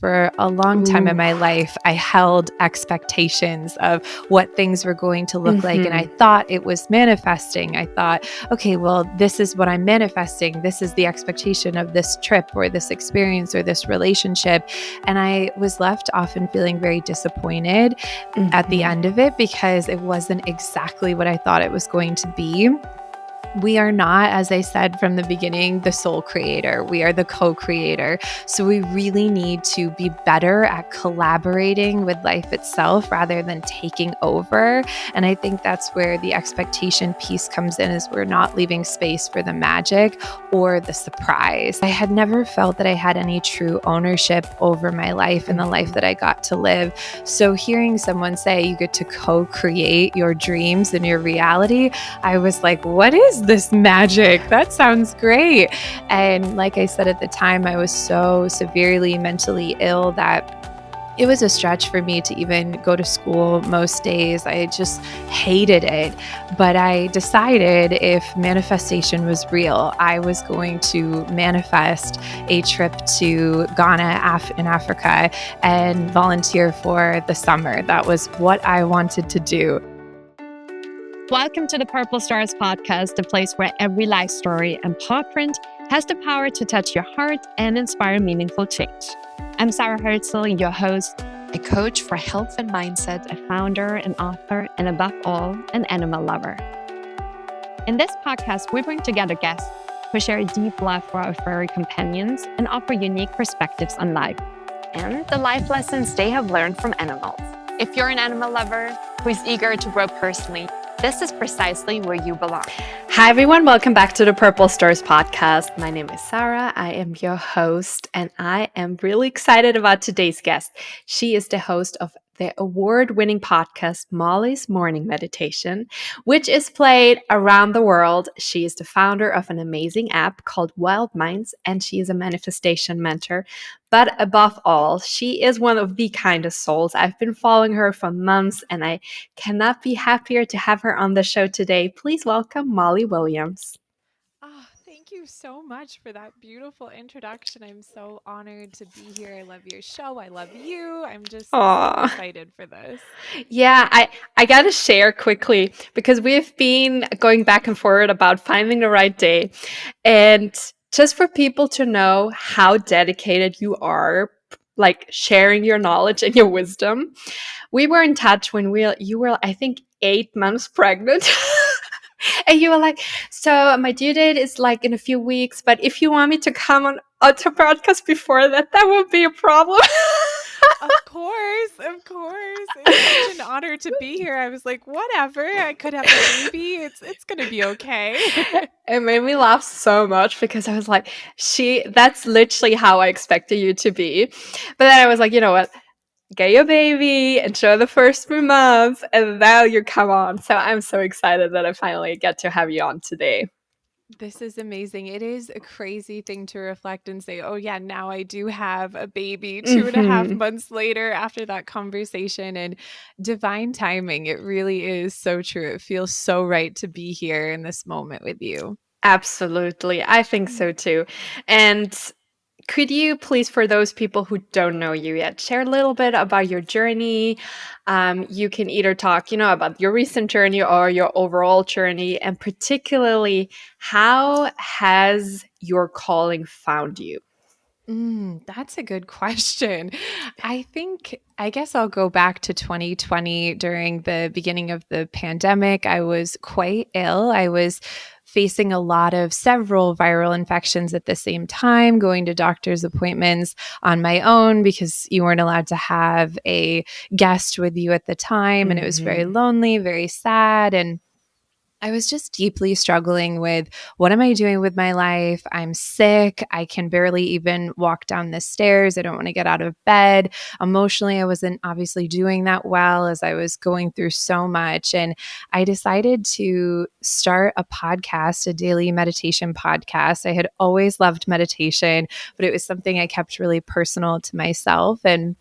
For a long time in my life, I held expectations of what things were going to look like. And I thought it was manifesting. I thought, okay, well, this is what I'm manifesting. This is the expectation of this trip or this experience or this relationship. And I was left often feeling very disappointed at the end of it because it wasn't exactly what I thought it was going to be. We are not, as I said from the beginning, the sole creator. We are the co-creator. So we really need to be better at collaborating with life itself rather than taking over. And I think that's where the expectation piece comes in, is we're not leaving space for the magic or the surprise. I had never felt that I had any true ownership over my life and the life that I got to live. So hearing someone say you get to co-create your dreams and your reality, I was like, what is this magic? That sounds great. And like I said at the time, I was so severely mentally ill that it was a stretch for me to even go to school most days. I just hated it. But I decided if manifestation was real, I was going to manifest a trip to Ghana in Africa and volunteer for the summer. That was what I wanted to do. Welcome to the Purple Stars podcast, the place where every life story and paw print has the power to touch your heart and inspire meaningful change. I'm Sarah Herzl, your host, a coach for health and mindset, a founder, an author, and above all, an animal lover. In this podcast, we bring together guests who share a deep love for our furry companions and offer unique perspectives on life and the life lessons they have learned from animals. If you're an animal lover who is eager to grow personally, this is precisely where you belong. Hi, everyone. Welcome back to the Purple Stars podcast. My name is Sarah. I am your host, and I am really excited about today's guest. She is the host of the award-winning podcast, Molly's Morning Meditation, which is played around the world. She is the founder of an amazing app called Wild Minds, and she is a manifestation mentor. But above all, she is one of the kindest souls. I've been following her for months, and I cannot be happier to have her on the show today. Please welcome Molly Williams. Oh, thank you so much for that beautiful introduction. I'm so honored to be here. I love your show. I love you. I'm just so excited for this. Yeah, I gotta share quickly because we've been going back and forward about finding the right day. And just for people to know how dedicated you are, like sharing your knowledge and your wisdom. We were in touch when you were, I think, 8 months pregnant. And you were like, so my due date is like in a few weeks, but if you want me to come on to podcast before that, that would be a problem. Of course. It's such an honor to be here. I was like, whatever. I could have a baby. It's gonna be okay. It made me laugh so much because I was like, that's literally how I expected you to be. But then I was like, you know what? Get your baby, enjoy the first 3 months, and now you come on. So I'm so excited that I finally get to have you on today. This is amazing. It is a crazy thing to reflect and say, oh yeah, now I do have a baby 2.5 months later after that conversation, and divine timing. It really is so true. It feels so right to be here in this moment with you. Absolutely. I think so too. And could you please, for those people who don't know you yet, share a little bit about your journey? You can either talk, about your recent journey or your overall journey, and particularly, how has your calling found you? That's a good question. I guess I'll go back to 2020 during the beginning of the pandemic. I was quite ill. I was facing a lot of several viral infections at the same time, going to doctor's appointments on my own because you weren't allowed to have a guest with you at the time. And it was very lonely, very sad. And I was just deeply struggling with, what am I doing with my life? I'm sick. I can barely even walk down the stairs. I don't want to get out of bed. Emotionally, I wasn't obviously doing that well as I was going through so much. And I decided to start a podcast, a daily meditation podcast. I had always loved meditation, but it was something I kept really personal to myself. And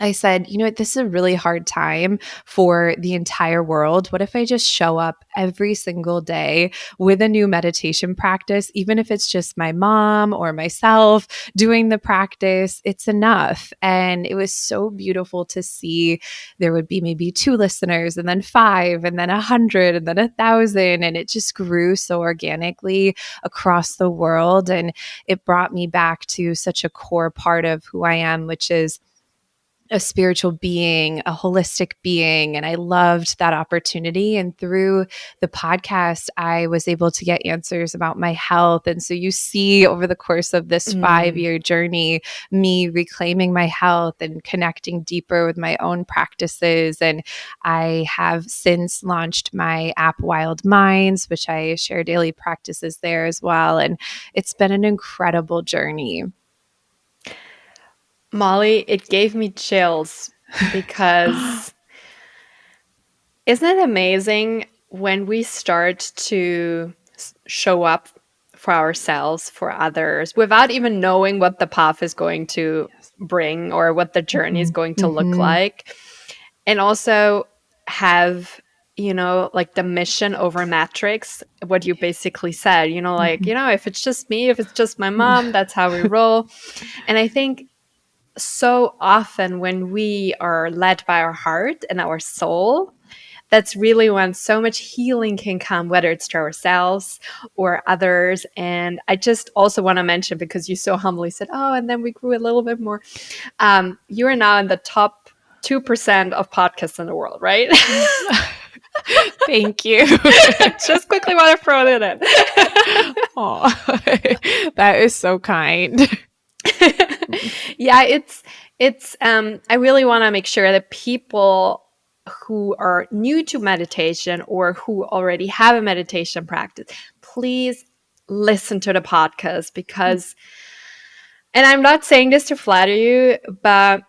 I said, you know what, this is a really hard time for the entire world. What if I just show up every single day with a new meditation practice, even if it's just my mom or myself doing the practice? It's enough. And it was so beautiful to see. There would be maybe 2 listeners, and then 5, and then 100, and then 1,000. And it just grew so organically across the world. And it brought me back to such a core part of who I am, which is a spiritual being, a holistic being. And I loved that opportunity. And through the podcast, I was able to get answers about my health. And so you see over the course of this 5-year journey, me reclaiming my health and connecting deeper with my own practices. And I have since launched my app, Wild Minds, which I share daily practices there as well. And it's been an incredible journey. Molly, it gave me chills because isn't it amazing when we start to show up for ourselves, for others, without even knowing what the path is going to bring or what the journey is going to look like, and also have, like the mission over metrics, what you basically said, like, if it's just me, if it's just my mom, that's how we roll. And I think so often when we are led by our heart and our soul, that's really when so much healing can come, whether it's to ourselves or others. And I just also want to mention, because you so humbly said, oh, and then we grew a little bit more. You are now in the top 2% of podcasts in the world, right? Thank you. Just quickly want to throw it in. Oh, that is so kind. Yeah, it's I really want to make sure that people who are new to meditation or who already have a meditation practice, please listen to the podcast, because, and I'm not saying this to flatter you, but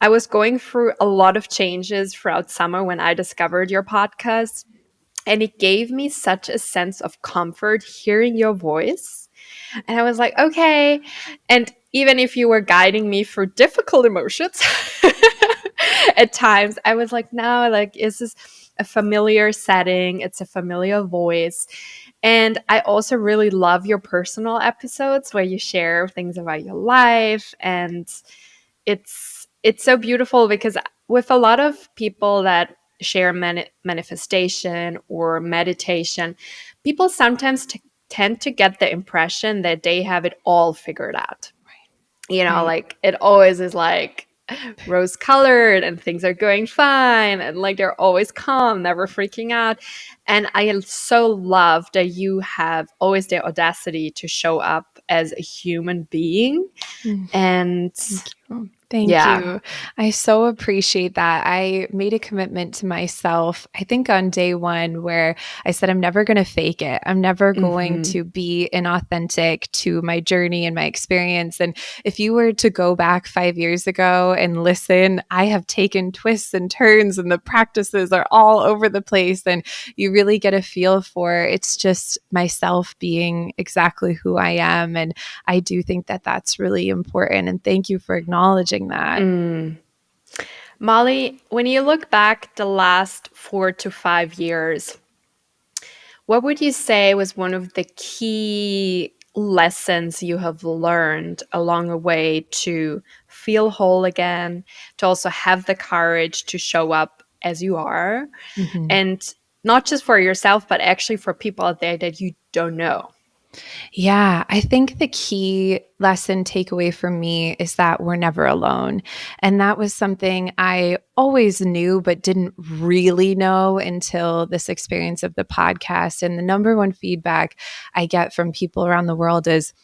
I was going through a lot of changes throughout summer when I discovered your podcast, and it gave me such a sense of comfort hearing your voice. And I was like, okay. And even if you were guiding me through difficult emotions at times, I was like, no, like, is this a familiar setting? It's a familiar voice. And I also really love your personal episodes where you share things about your life. And it's so beautiful, because with a lot of people that share manifestation or meditation, people sometimes tend to get the impression that they have it all figured out. Right. Like it always is like rose colored and things are going fine and like they're always calm, never freaking out. And I so love that you have always the audacity to show up as a human being. And Thank you. I so appreciate that. I made a commitment to myself, I think on day 1, where I said, I'm never going to fake it. I'm never going to be inauthentic to my journey and my experience. And if you were to go back 5 years ago and listen, I have taken twists and turns and the practices are all over the place. And you really get a feel for it's just myself being exactly who I am. And I do think that that's really important. And thank you for acknowledging that. Molly, when you look back the last 4 to 5 years, what would you say was one of the key lessons you have learned along the way to feel whole again, to also have the courage to show up as you are, and not just for yourself, but actually for people out there that you don't know? Yeah, I think the key lesson takeaway for me is that we're never alone. And that was something I always knew, but didn't really know until this experience of the podcast. And the number one feedback I get from people around the world is,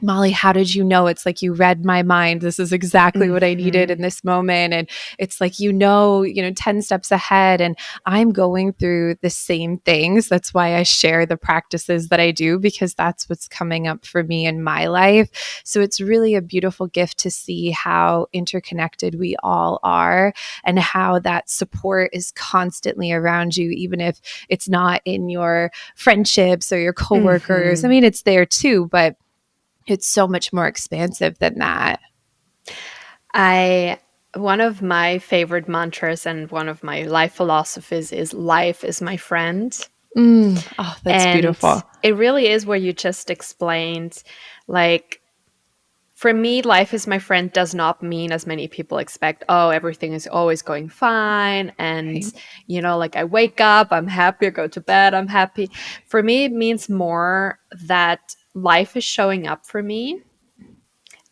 Molly, how did you know? It's like you read my mind. This is exactly what I needed in this moment. And it's like, 10 steps ahead. And I'm going through the same things. That's why I share the practices that I do, because that's what's coming up for me in my life. So it's really a beautiful gift to see how interconnected we all are and how that support is constantly around you, even if it's not in your friendships or your coworkers. I mean, it's there too, but it's so much more expansive than that. I one of my favorite mantras and one of my life philosophies is life is my friend. Oh, that's And beautiful. it really is what you just explained. Like, for me, life is my friend does not mean, as many people expect, oh, everything is always going fine. And, Right. like I wake up, I'm happy, I go to bed, I'm happy. For me, it means more that life is showing up for me.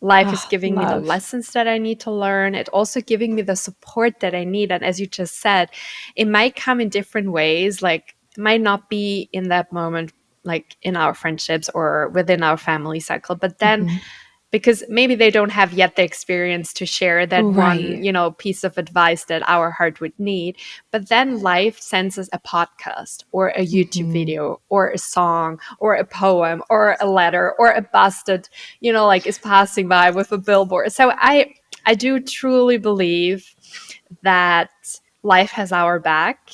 Life is Oh, giving me the love. lessons that I need to learn. It also giving me the support that I need. And as you just said, it might come in different ways. Like, it might not be in that moment, like in our friendships or within our family cycle, but then Mhm. because maybe they don't have yet the experience to share that one, Right. piece of advice that our heart would need. But then life sends us a podcast or a YouTube Mhm. video or a song or a poem or a letter or a bus that, like is passing by with a billboard. So I do truly believe that life has our back,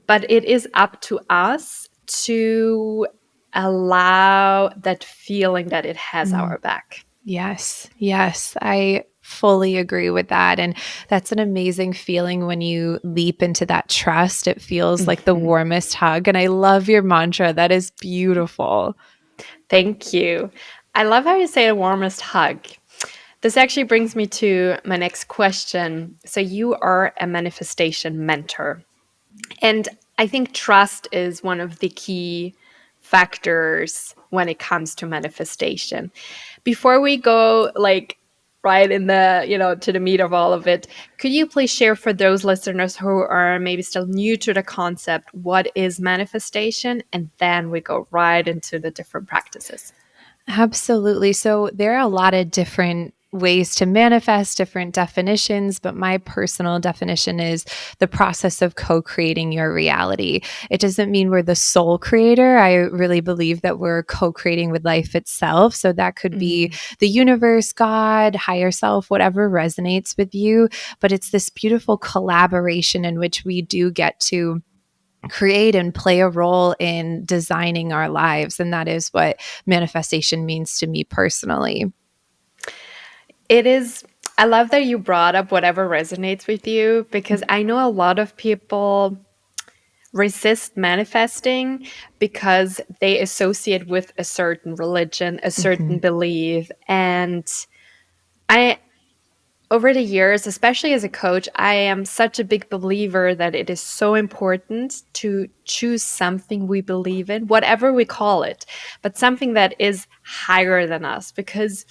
but it is up to us to allow that feeling that it has Mm. our back. Yes. Yes. I fully agree with that. And that's an amazing feeling when you leap into that trust. It feels like the Mhm. warmest hug. And I love your mantra. That is beautiful. Thank you. I love how you say the warmest hug. This actually brings me to my next question. So, you are a manifestation mentor. And I think trust is one of the key factors when it comes to manifestation. Before we go like right in the, to the meat of all of it, could you please share for those listeners who are maybe still new to the concept, what is manifestation? And then we go right into the different practices. Absolutely. So there are a lot of different ways to manifest, different definitions, but my personal definition is the process of co creating your reality. It doesn't mean we're the sole creator. I really believe that we're co creating with life itself. So that could be Mm. the universe, God, higher self, whatever resonates with you. But it's this beautiful collaboration in which we do get to create and play a role in designing our lives. And that is what manifestation means to me personally. It is, I love that you brought up whatever resonates with you, because I know a lot of people resist manifesting because they associate with a certain religion, a certain Mhm. belief. And I, over the years, especially as a coach, I am such a big believer that it is so important to choose something we believe in, whatever we call it, but something that is higher than us, because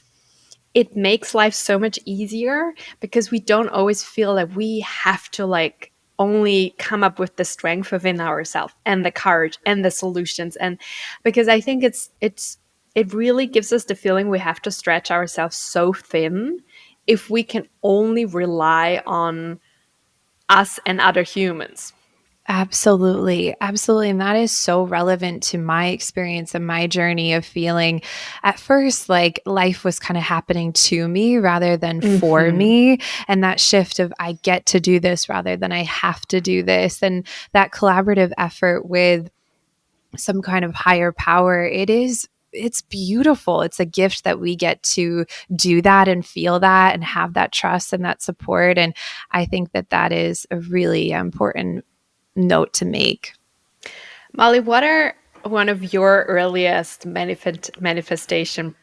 it makes life so much easier, because we don't always feel that we have to like only come up with the strength within ourselves and the courage and the solutions. And because I think it really gives us the feeling we have to stretch ourselves so thin if we can only rely on us and other humans. Absolutely. Absolutely. And that is so relevant to my experience and my journey of feeling at first like life was kind of happening to me rather than for Hmm. me. And that shift of I get to do this rather than I have to do this. And that collaborative effort with some kind of higher power, it's beautiful. It's a gift that we get to do that and feel that and have that trust and that support. And I think that that is a really important note to make. Molly, what are one of your earliest manifestation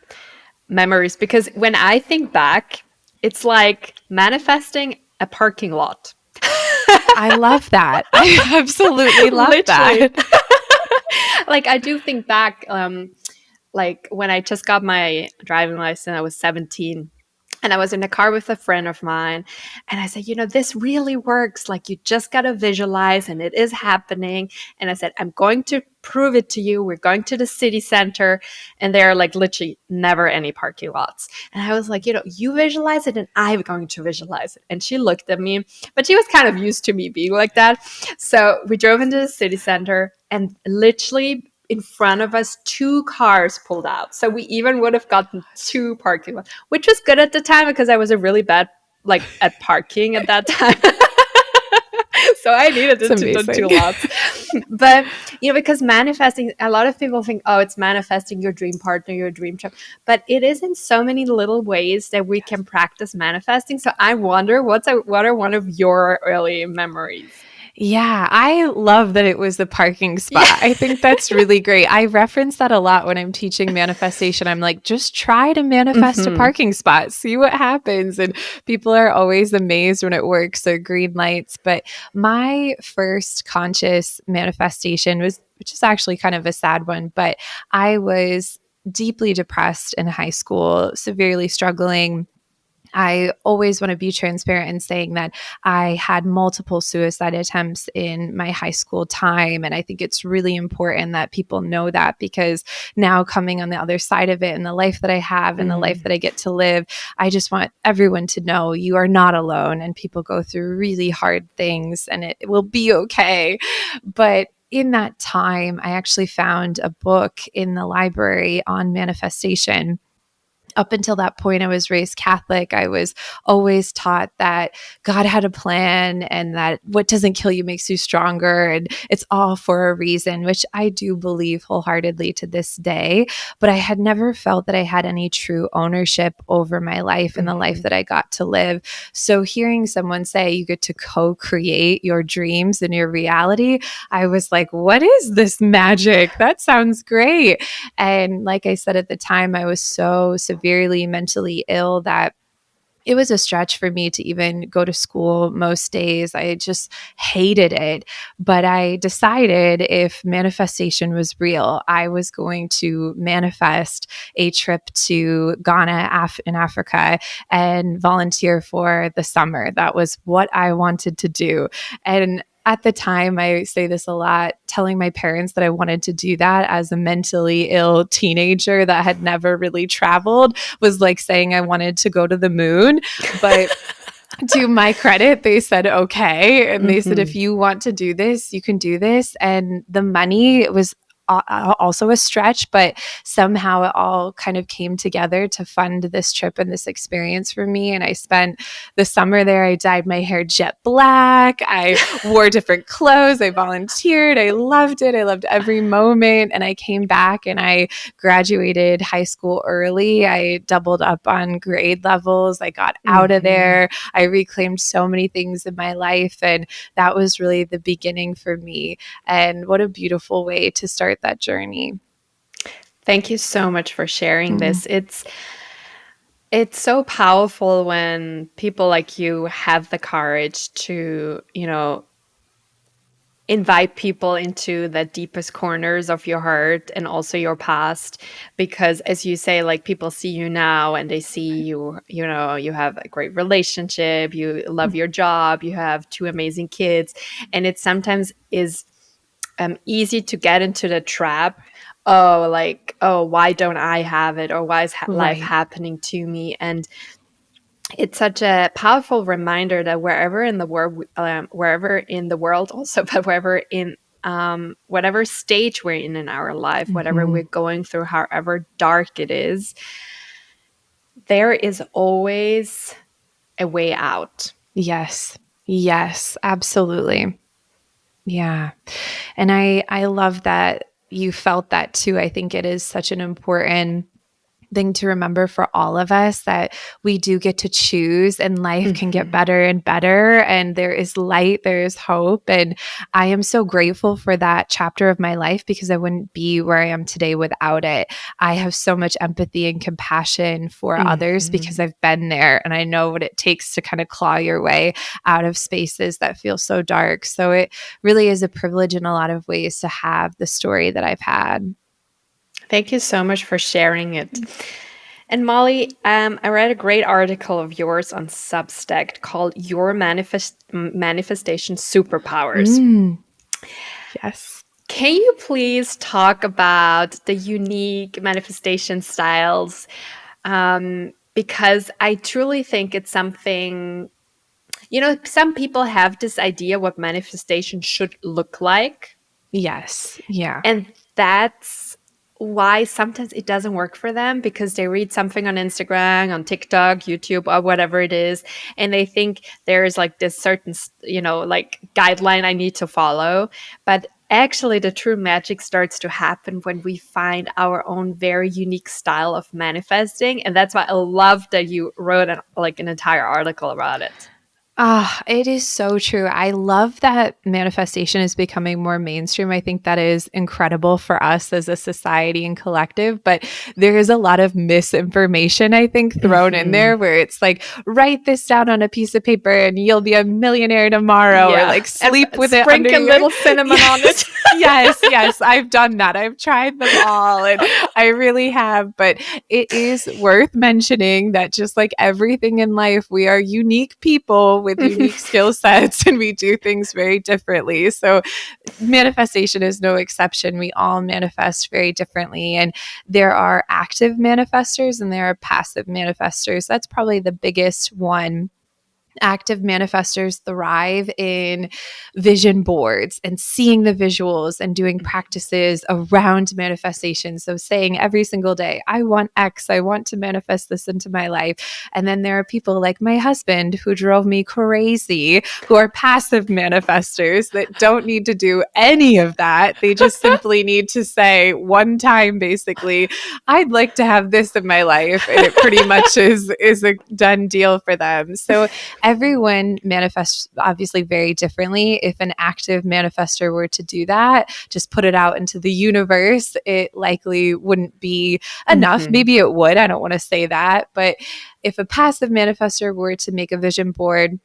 memories? Because when I think back, it's like manifesting a parking lot. I love that. I absolutely love Literally. that. Like, I do think back, like when I just got my driving license, I was 17. And I was in a car with a friend of mine. And I said, this really works. Like, you just got to visualize and it is happening. And I said, I'm going to prove it to you. We're going to the city center. And there are like literally never any parking lots. And I was like, you visualize it and I'm going to visualize it. And she looked at me, but she was kind of used to me being like that. So we drove into the city center, and literally in front of us, two cars pulled out. So we even would have gotten two parking lots, which was good at the time because I was a really bad like at parking at that time. So I needed It's to do amazing. lots. But, because manifesting, a lot of people think, oh, it's manifesting your dream partner, your dream job. But it is in so many little ways that we can practice manifesting. So I wonder, what are one of your early memories? Yeah, I love that it was the parking spot. Yeah. I think that's really great. I reference that a lot when I'm teaching manifestation. I'm like, just try to manifest a parking spot, see what happens. And people are always amazed when it works. So green lights. But my first conscious manifestation was, which is actually kind of a sad one, but I was deeply depressed in high school, severely struggling. I always want to be transparent in saying that I had multiple suicide attempts in my high school time. And I think it's really important that people know that, because now coming on the other side of it and the life that I have and the life that I get to live, I just want everyone to know you are not alone, and people go through really hard things and it will be okay. But in that time, I actually found a book in the library on manifestation. Up until that point, I was raised Catholic. I was always taught that God had a plan and that what doesn't kill you makes you stronger. And it's all for a reason, which I do believe wholeheartedly to this day. But I had never felt that I had any true ownership over my life and the life that I got to live. So hearing someone say you get to co-create your dreams and your reality, I was like, what is this magic? That sounds great. And like I said at the time, I was so severely mentally ill that it was a stretch for me to even go to school most days. I just hated it. But I decided if manifestation was real, I was going to manifest a trip to Ghana in Africa and volunteer for the summer. That was what I wanted to do. And at the time, I say this a lot, telling my parents that I wanted to do that as a mentally ill teenager that had never really traveled was like saying I wanted to go to the moon. But to my credit, they said, okay. And they said, if you want to do this, you can do this. And the money was also a stretch, but somehow it all kind of came together to fund this trip and this experience for me. And I spent the summer there. I dyed my hair jet black. I wore different clothes. I volunteered. I loved it. I loved every moment. And I came back and I graduated high school early. I doubled up on grade levels. I got out of there. I reclaimed so many things in my life. And that was really the beginning for me. And what a beautiful way to start that journey. Thank you so much for sharing this. It's so powerful when people like you have the courage to, invite people into the deepest corners of your heart and also your past, because as you say, like, people see you now and they see you, you have a great relationship, you love your job, you have two amazing kids, and it sometimes is easy to get into the trap. Oh, like, oh, why don't I have it? Or why is life Right. happening to me? And it's such a powerful reminder that wherever in the world also, but wherever in whatever stage we're in our life, whatever we're going through, however dark it is, there is always a way out. Yes. Yes, absolutely. Yeah. And I love that you felt that too. I think it is such an important thing to remember for all of us, that we do get to choose, and life can get better and better, and there is light, there is hope. And I am so grateful for that chapter of my life, because I wouldn't be where I am today without it. I have so much empathy and compassion for others because I've been there and I know what it takes to kind of claw your way out of spaces that feel so dark. So it really is a privilege in a lot of ways to have the story that I've had. Thank you so much for sharing it. And Molly, I read a great article of yours on Substack called Your Manifestation Superpowers. Yes. Can you please talk about the unique manifestation styles? Because I truly think it's something, some people have this idea what manifestation should look like. Yes. Yeah. And that's why sometimes it doesn't work for them, because they read something on Instagram, on TikTok, YouTube, or whatever it is, and they think there is like this certain, like guideline I need to follow. But actually, the true magic starts to happen when we find our own very unique style of manifesting. And that's why I love that you wrote an entire article about it. Ah, it is so true. I love that manifestation is becoming more mainstream. I think that is incredible for us as a society and collective, but there is a lot of misinformation, I think, thrown in there where it's like, write this down on a piece of paper and you'll be a millionaire tomorrow, or like sleep and with it under sprinkle a little cinnamon on it. Yes, I've done that. I've tried them all and I really have, but it is worth mentioning that just like everything in life, we are unique people with unique skill sets and we do things very differently. So manifestation is no exception. We all manifest very differently. And there are active manifestors and there are passive manifestors. That's probably the biggest one. Active manifestors thrive in vision boards and seeing the visuals and doing practices around manifestation. So saying every single day, I want X, I want to manifest this into my life. And then there are people like my husband who drove me crazy, who are passive manifestors that don't need to do any of that. They just simply need to say one time, basically, I'd like to have this in my life. And it pretty much is a done deal for them. So everyone manifests obviously very differently. If an active manifestor were to do that, just put it out into the universe, it likely wouldn't be enough. Maybe it would. I don't want to say that. But if a passive manifestor were to make a vision board,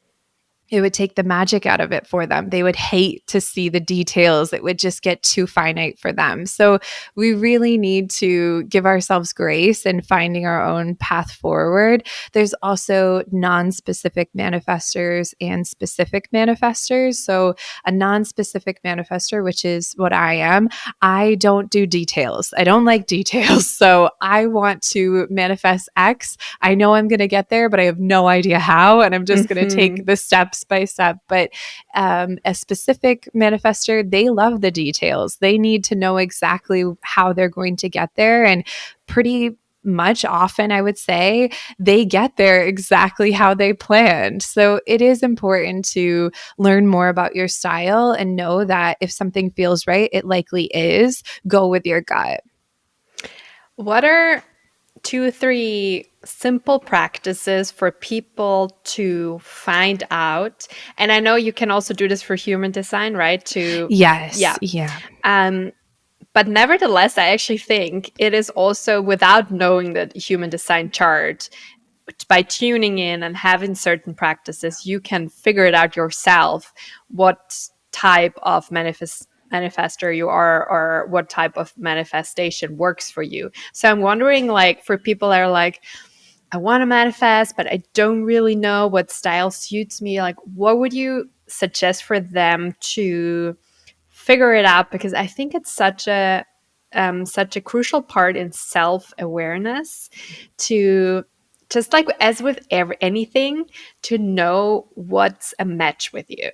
it would take the magic out of it for them. They would hate to see the details. It would just get too finite for them. So we really need to give ourselves grace in finding our own path forward. There's also non-specific manifestors and specific manifestors. So a non-specific manifestor, which is what I am, I don't do details. I don't like details. So I want to manifest X. I know I'm going to get there, but I have no idea how. And I'm just going to take the steps by step. But a specific manifestor, they love the details. They need to know exactly how they're going to get there. And pretty much often, I would say, they get there exactly how they planned. So it is important to learn more about your style and know that if something feels right, it likely is. Go with your gut. What are 2 or 3 simple practices for people to find out? And I know you can also do this for human design, right? Yes. Yeah. But nevertheless, I actually think it is also, without knowing the human design chart, by tuning in and having certain practices, you can figure it out yourself what type of manifestor you are, or what type of manifestation works for you. So I'm wondering, like, for people that are like, I want to manifest, but I don't really know what style suits me, like, what would you suggest for them to figure it out? Because I think it's such a crucial part in self-awareness, to just like as with anything, to know what's a match with you.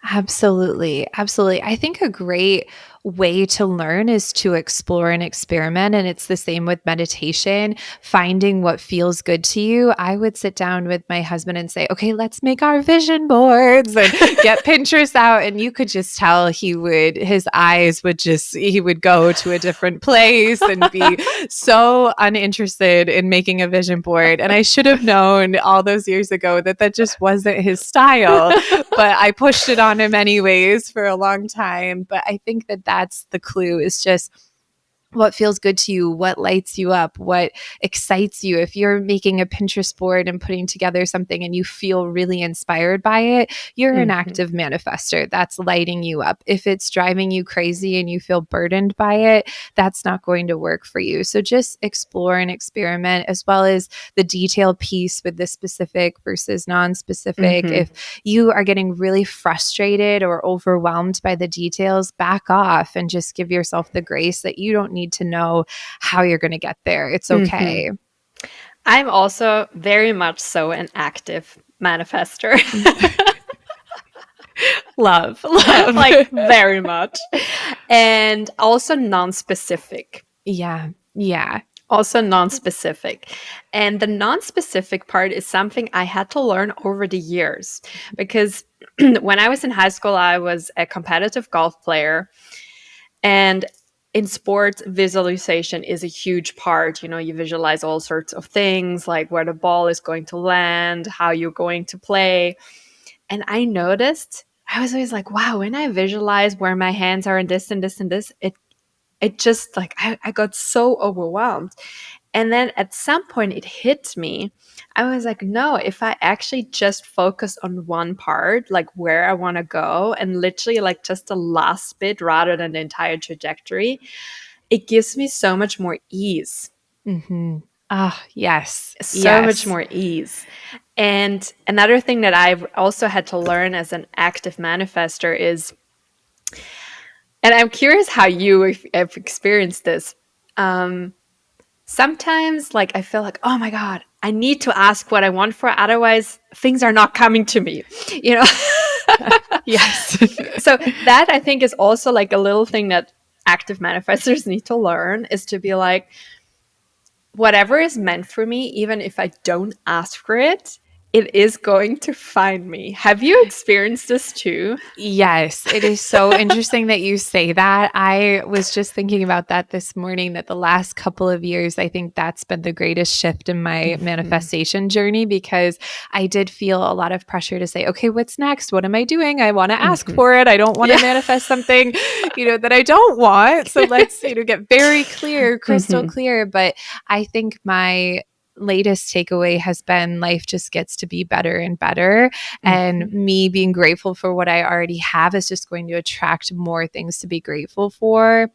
Absolutely. Absolutely. I think a great way to learn is to explore and experiment. And it's the same with meditation, finding what feels good to you. I would sit down with my husband and say, okay, let's make our vision boards and get Pinterest out. And you could just tell his eyes would he would go to a different place and be so uninterested in making a vision board. And I should have known all those years ago that just wasn't his style, but I pushed it on him anyways for a long time. But I think that that's the clue, is just what feels good to you, what lights you up, what excites you. If you're making a Pinterest board and putting together something and you feel really inspired by it, you're an active manifestor. That's lighting you up. If it's driving you crazy and you feel burdened by it, that's not going to work for you. So just explore and experiment, as well as the detail piece with the specific versus non-specific. If you are getting really frustrated or overwhelmed by the details, back off and just give yourself the grace that you don't need to know how you're going to get there. It's okay. I'm also very much so an active manifestor. Love. Like, very much. And also non-specific. Yeah. Yeah. Also non-specific. And the non-specific part is something I had to learn over the years because when I was in high school, I was a competitive golf player. And in sports, visualization is a huge part. You know, you visualize all sorts of things like where the ball is going to land, how you're going to play. And I noticed I was always like, wow, when I visualize where my hands are and this and this and this, it just like I got so overwhelmed. And then at some point it hit me. I was like, no, if I actually just focus on one part, like where I want to go, and literally like just the last bit rather than the entire trajectory, it gives me so much more ease. Mm-hmm. Ah, yes. So much Yes. more ease. And another thing that I've also had to learn as an active manifester is, and I'm curious how you have experienced this. Sometimes, like, I feel like, oh my God, I need to ask what I want for, otherwise things are not coming to me, you know? Yes. So that I think is also like a little thing that active manifestors need to learn, is to be like, whatever is meant for me, even if I don't ask for it, it is going to find me. Have you experienced this too? Yes, it is so interesting that you say that. I was just thinking about that this morning, that the last couple of years, I think that's been the greatest shift in my manifestation journey, because I did feel a lot of pressure to say, okay, what's next? What am I doing? I want to ask for it. I don't want to manifest something, that I don't want. So let's, get very clear, crystal clear. But I think my latest takeaway has been life just gets to be better and better. And me being grateful for what I already have is just going to attract more things to be grateful for.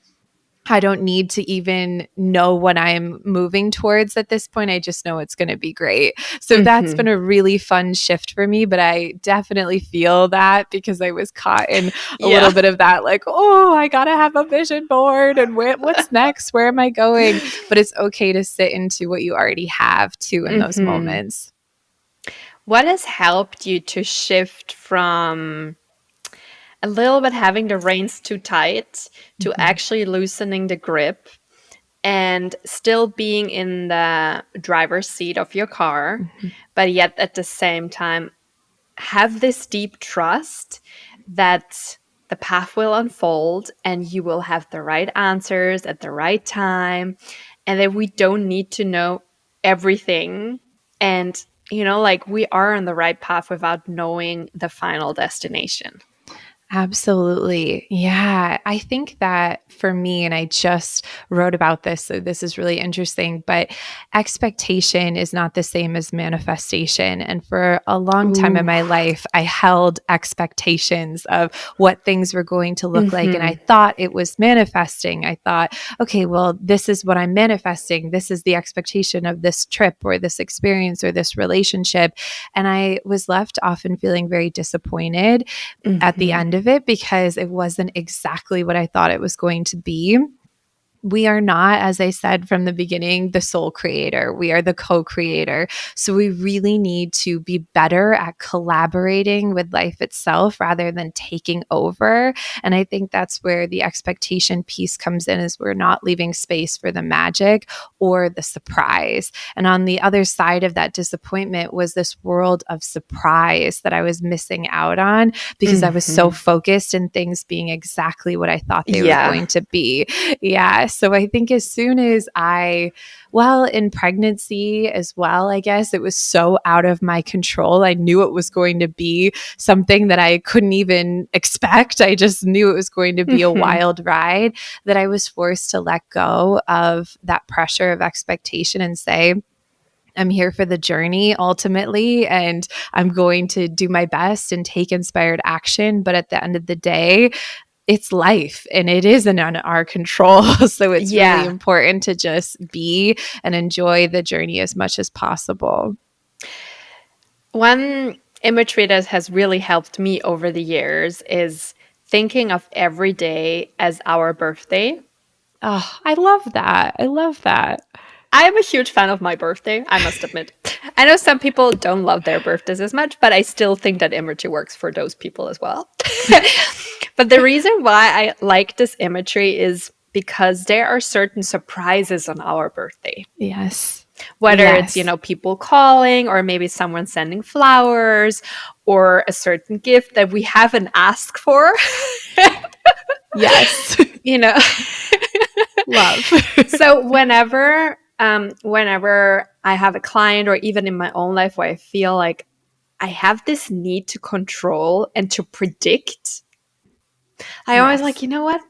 I don't need to even know what I'm moving towards at this point. I just know it's going to be great. So that's been a really fun shift for me, but I definitely feel that because I was caught in a little bit of that, like, oh, I got to have a vision board and what's next? Where am I going? But it's okay to sit into what you already have too in those moments. What has helped you to shift from a little bit having the reins too tight to actually loosening the grip and still being in the driver's seat of your car, but yet at the same time have this deep trust that the path will unfold and you will have the right answers at the right time, and that we don't need to know everything, and like we are on the right path without knowing the final destination. Absolutely. Yeah. I think that for me, and I just wrote about this, so this is really interesting, but expectation is not the same as manifestation. And for a long time in my life, I held expectations of what things were going to look like. And I thought it was manifesting. I thought, okay, well, this is what I'm manifesting. This is the expectation of this trip or this experience or this relationship. And I was left often feeling very disappointed at the end of it because it wasn't exactly what I thought it was going to be. We are not, as I said from the beginning, the sole creator. We are the co-creator. So we really need to be better at collaborating with life itself rather than taking over. And I think that's where the expectation piece comes in, is we're not leaving space for the magic or the surprise. And on the other side of that disappointment was this world of surprise that I was missing out on because I was so focused in things being exactly what I thought they were going to be. Yeah. So I think as soon as in pregnancy as well, I guess it was so out of my control. I knew it was going to be something that I couldn't even expect. I just knew it was going to be a wild ride, that I was forced to let go of that pressure of expectation and say, I'm here for the journey ultimately, and I'm going to do my best and take inspired action. But at the end of the day, it's life and it isn't on our control. So it's really important to just be and enjoy the journey as much as possible. One imagery that has really helped me over the years is thinking of every day as our birthday. Oh, I love that. I love that. I am a huge fan of my birthday, I must admit. I know some people don't love their birthdays as much, but I still think that imagery works for those people as well. But the reason why I like this imagery is because there are certain surprises on our birthday. Yes. Whether it's, people calling, or maybe someone sending flowers, or a certain gift that we haven't asked for. Yes. Love. So whenever I have a client, or even in my own life where I feel like I have this need to control and to predict, I always like, you know what?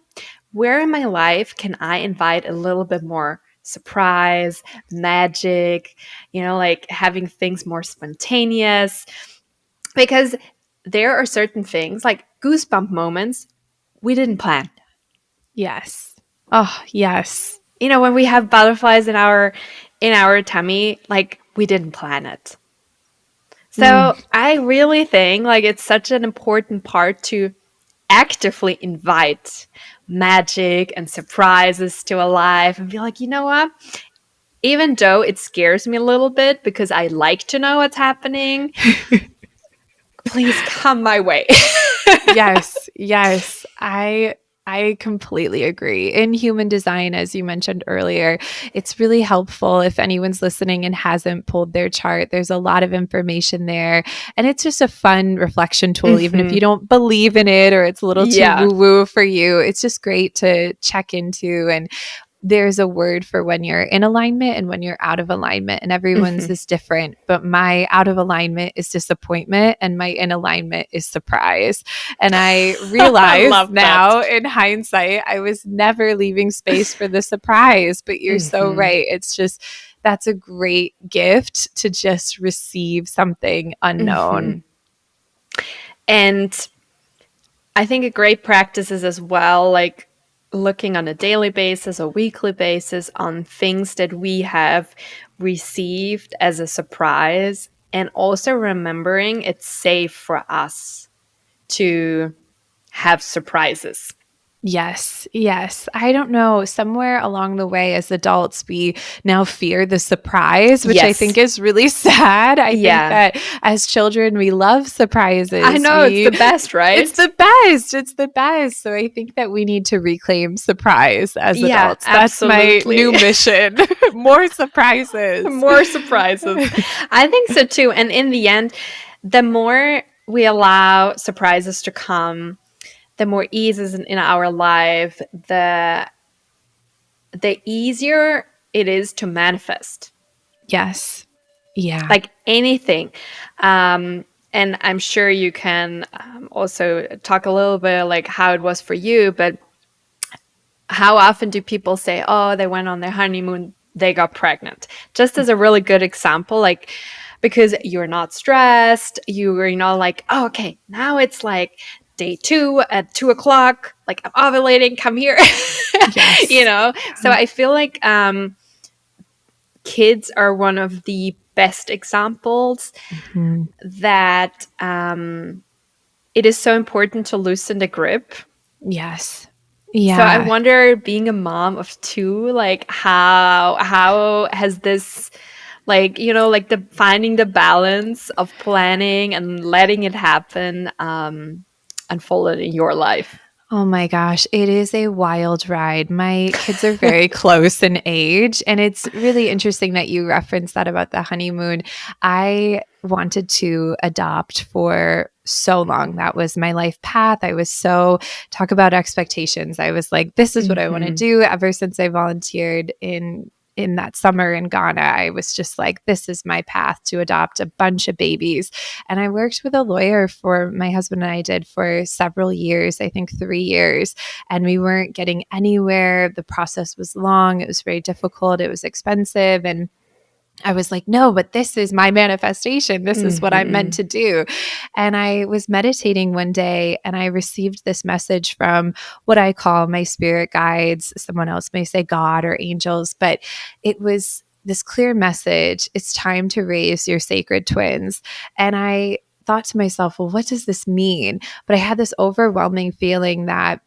Where in my life can I invite a little bit more surprise, magic, like having things more spontaneous? Because there are certain things, like goosebump moments, we didn't plan. Yes. Oh, yes. When we have butterflies in our tummy, like we didn't plan it. So I really think like it's such an important part to actively invite magic and surprises to a life, and be like, you know what? Even though it scares me a little bit because I like to know what's happening, please come my way. Yes. I completely agree. In human design, as you mentioned earlier, it's really helpful if anyone's listening and hasn't pulled their chart. There's a lot of information there. And it's just a fun reflection tool, even if you don't believe in it or it's a little too woo-woo for you. It's just great to check into. And there's a word for when you're in alignment and when you're out of alignment, and everyone's is different. But my out of alignment is disappointment, and my in alignment is surprise. And I realize now in hindsight, I was never leaving space for the surprise. But you're so right. It's just, that's a great gift to just receive something unknown. And I think a great practice is as well, like looking on a daily basis or weekly basis on things that we have received as a surprise, and also remembering it's safe for us to have surprises. Yes. I don't know. Somewhere along the way as adults, we now fear the surprise, which I think is really sad. I think that as children, we love surprises. I know, it's the best, right? It's the best. So I think that we need to reclaim surprise as adults. That's my new mission. More surprises. I think so too. And in the end, the more we allow surprises to come, the more ease is in our life, the easier it is to manifest. Yes. Yeah. Like anything. And I'm sure you can also talk a little bit like how it was for you, but how often do people say, oh, they went on their honeymoon, they got pregnant? Just as a really good example, like, because you're not stressed, you're like, oh, okay, now it's like day 2 at 2:00, like I'm ovulating, come here. So I feel like kids are one of the best examples that it is so important to loosen the grip. Yes. So I wonder, being a mom of 2, like how has this, like, like the finding the balance of planning and letting it happen unfolded in your life? Oh my gosh, it is a wild ride. My kids are very close in age, and it's really interesting that you referenced that about the honeymoon. I wanted to adopt for so long. That was my life path. I was talk about expectations. I was like, this is what I want to do. Ever since I volunteered in that summer in Ghana, I was just like, this is my path to adopt a bunch of babies. And I worked with a lawyer for my husband and I did for several years, I think 3 years, and we weren't getting anywhere. The process was long. It was very difficult. It was expensive. And I was like, no, but this is my manifestation. This is what I'm meant to do. And I was meditating one day and I received this message from what I call my spirit guides. Someone else may say God or angels, but it was this clear message. It's time to raise your sacred twins. And I thought to myself, well, what does this mean? But I had this overwhelming feeling that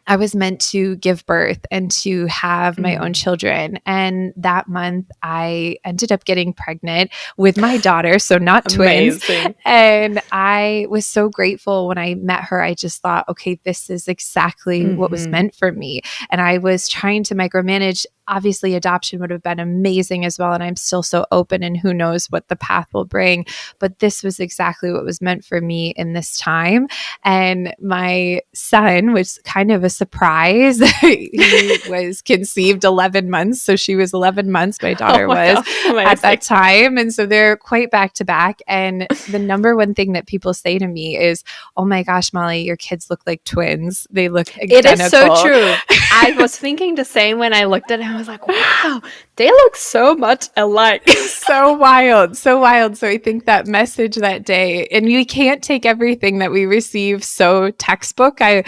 I was meant to give birth and to have my own children. And that month, I ended up getting pregnant with my daughter, so not twins. Amazing. And I was so grateful when I met her. I just thought, okay, this is exactly what was meant for me. And I was trying to micromanage. Obviously, adoption would have been amazing as well. And I'm still so open, and who knows what the path will bring. But this was exactly what was meant for me in this time. And my son was kind of a surprise. He was conceived 11 months. So she was 11 months, my daughter was at that time. And so they're quite back to back. And the number one thing that people say to me is, oh my gosh, Molly, your kids look like twins. They look identical. It is so true. I was thinking the same when I looked at it. I was like, wow, they look so much alike. So wild, so wild. So I think that message that day, and we can't take everything that we receive so textbook. I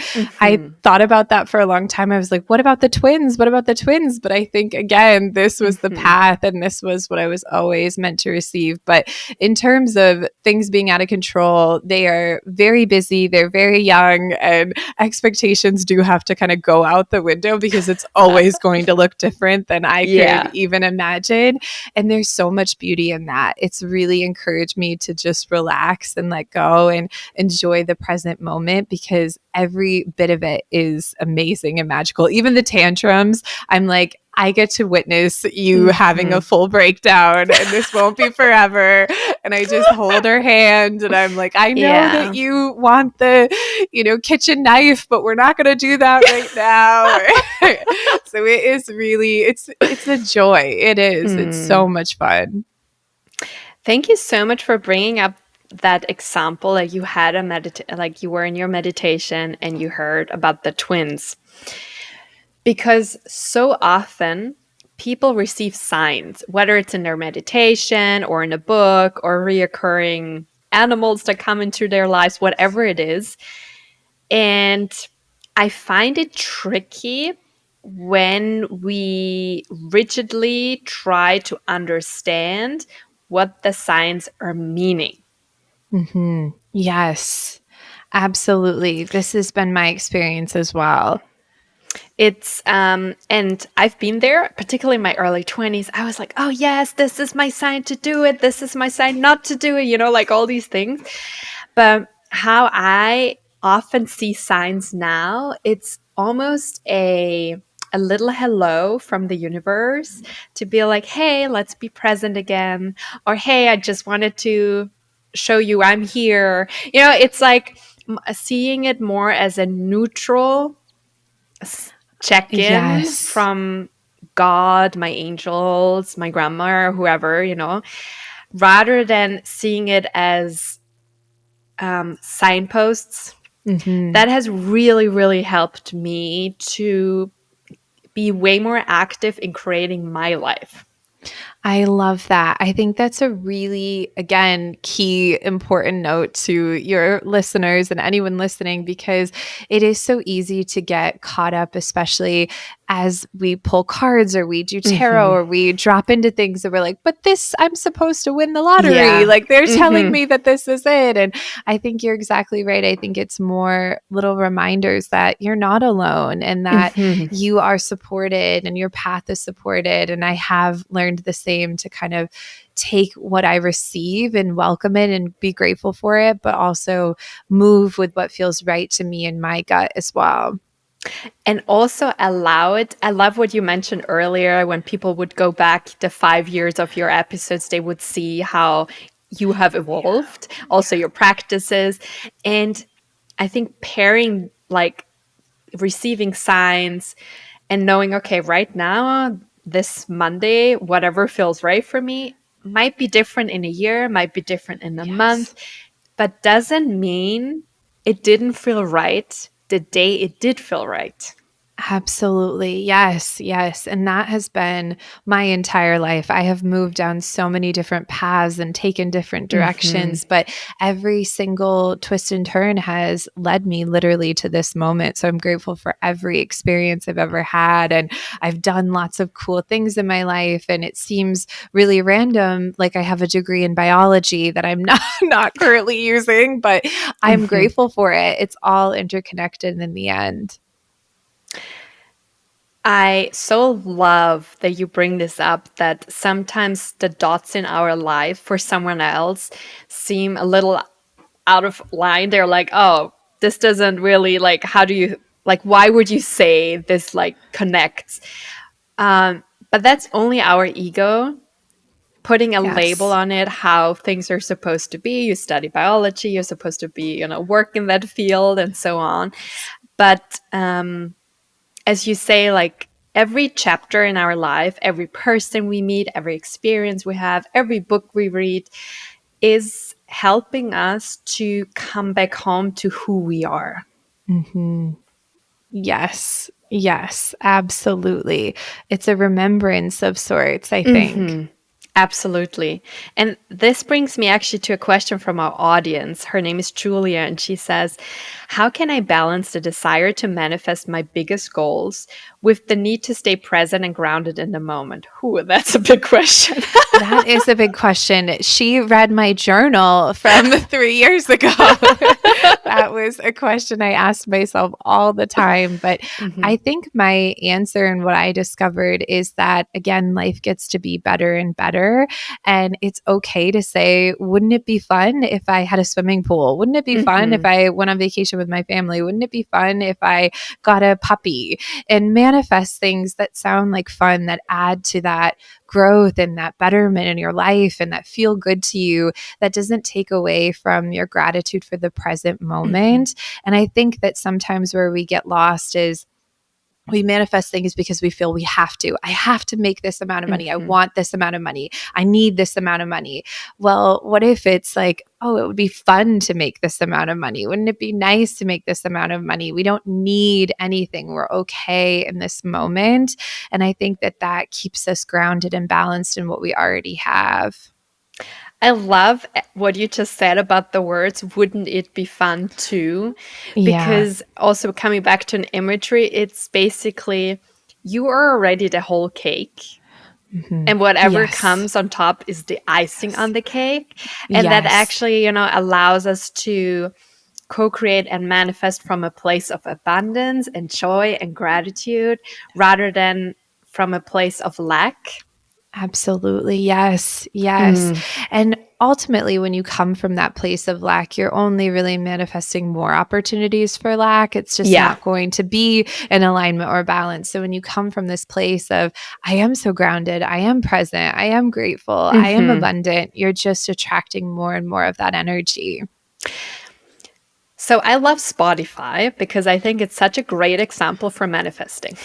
thought about that for a long time. I was like, what about the twins? What about the twins? But I think, again, this was the path, and this was what I was always meant to receive. But in terms of things being out of control, they are very busy. They're very young, and expectations do have to kind of go out the window because it's always going to look different than I could even imagine. And there's so much beauty in that. It's really encouraged me to just relax and let go and enjoy the present moment, because every bit of it is amazing and magical. Even the tantrums, I'm like, I get to witness you having a full breakdown, and this won't be forever. And I just hold her hand, and I'm like, I know that you want the, kitchen knife, but we're not going to do that right now. So it is really, it's a joy. It is. It's so much fun. Thank you so much for bringing up that example that you had like you were in your meditation and you heard about the twins. Because so often people receive signs, whether it's in their meditation or in a book or reoccurring animals that come into their lives, whatever it is. And I find it tricky when we rigidly try to understand what the signs are meaning. Yes, absolutely. This has been my experience as well. It's and I've been there, particularly in my early 20s. I was like, oh yes, this is my sign to do it. This is my sign not to do it, like all these things. But how I often see signs now, it's almost a little hello from the universe to be like, hey, let's be present again. Or, hey, I just wanted to show you I'm here. It's like seeing it more as a neutral check-in from God, my angels, my grandma, or whoever, rather than seeing it as signposts. That has really, really helped me to be way more active in creating my life. I love that. I think that's a really, again, key important note to your listeners and anyone listening, because it is so easy to get caught up, especially as we pull cards or we do tarot or we drop into things that we're like, but this, I'm supposed to win the lottery. Yeah. Like they're telling me that this is it. And I think you're exactly right. I think it's more little reminders that you're not alone and that you are supported and your path is supported. And I have learned the same, to kind of take what I receive and welcome it and be grateful for it, but also move with what feels right to me in my gut as well. And also allow it. I love what you mentioned earlier. When people would go back the 5 years of your episodes, they would see how you have evolved, also your practices. And I think pairing, like receiving signs and knowing, okay, right now, this Monday, whatever feels right for me might be different in a year, might be different in a month, but doesn't mean it didn't feel right the day it did feel right. Absolutely. Yes. Yes. And that has been my entire life. I have moved down so many different paths and taken different directions, but every single twist and turn has led me literally to this moment. So I'm grateful for every experience I've ever had. And I've done lots of cool things in my life. And it seems really random. Like I have a degree in biology that I'm not currently using, but I'm grateful for it. It's all interconnected in the end. I so love that you bring this up, that sometimes the dots in our life for someone else seem a little out of line. They're like, oh, this doesn't really, like, how do you, like, why would you say this, like, connects? But that's only our ego putting a label Yes. on it, how things are supposed to be. You study biology, you're supposed to be, work in that field and so on. But as you say, like, every chapter in our life, every person we meet, every experience we have, every book we read is helping us to come back home to who we are. Mm-hmm. Yes. Yes, absolutely. It's a remembrance of sorts, I think. Absolutely. And this brings me actually to a question from our audience. Her name is Julia, and she says, how can I balance the desire to manifest my biggest goals with the need to stay present and grounded in the moment? Ooh, that's a big question. That is a big question. She read my journal from 3 years ago. That was a question I asked myself all the time. But I think my answer and what I discovered is that, again, life gets to be better and better. And it's okay to say, wouldn't it be fun if I had a swimming pool? Wouldn't it be fun if I went on vacation with my family? Wouldn't it be fun if I got a puppy? And manifest things that sound like fun, that add to that growth and that betterment in your life and that feel good to you, that doesn't take away from your gratitude for the present moment. And I think that sometimes where we get lost is we manifest things because we feel we have to. I have to make this amount of money. I want this amount of money. I need this amount of money. Well, what if it's like, oh, it would be fun to make this amount of money? Wouldn't it be nice to make this amount of money? We don't need anything. We're okay in this moment. And I think that that keeps us grounded and balanced in what we already have. I love what you just said about the words, wouldn't it be fun too? Yeah. Because also coming back to an imagery, it's basically you are already the whole cake. Mm-hmm. And whatever Yes. comes on top is the icing Yes. on the cake. And that Yes. actually, allows us to co-create and manifest from a place of abundance and joy and gratitude rather than from a place of lack. Absolutely. Yes. Yes. And ultimately, when you come from that place of lack, you're only really manifesting more opportunities for lack. It's just Yeah. not going to be in alignment or balance. So when you come from this place of, I am so grounded, I am present, I am grateful, I am abundant, you're just attracting more and more of that energy. So I love Spotify because I think it's such a great example for manifesting.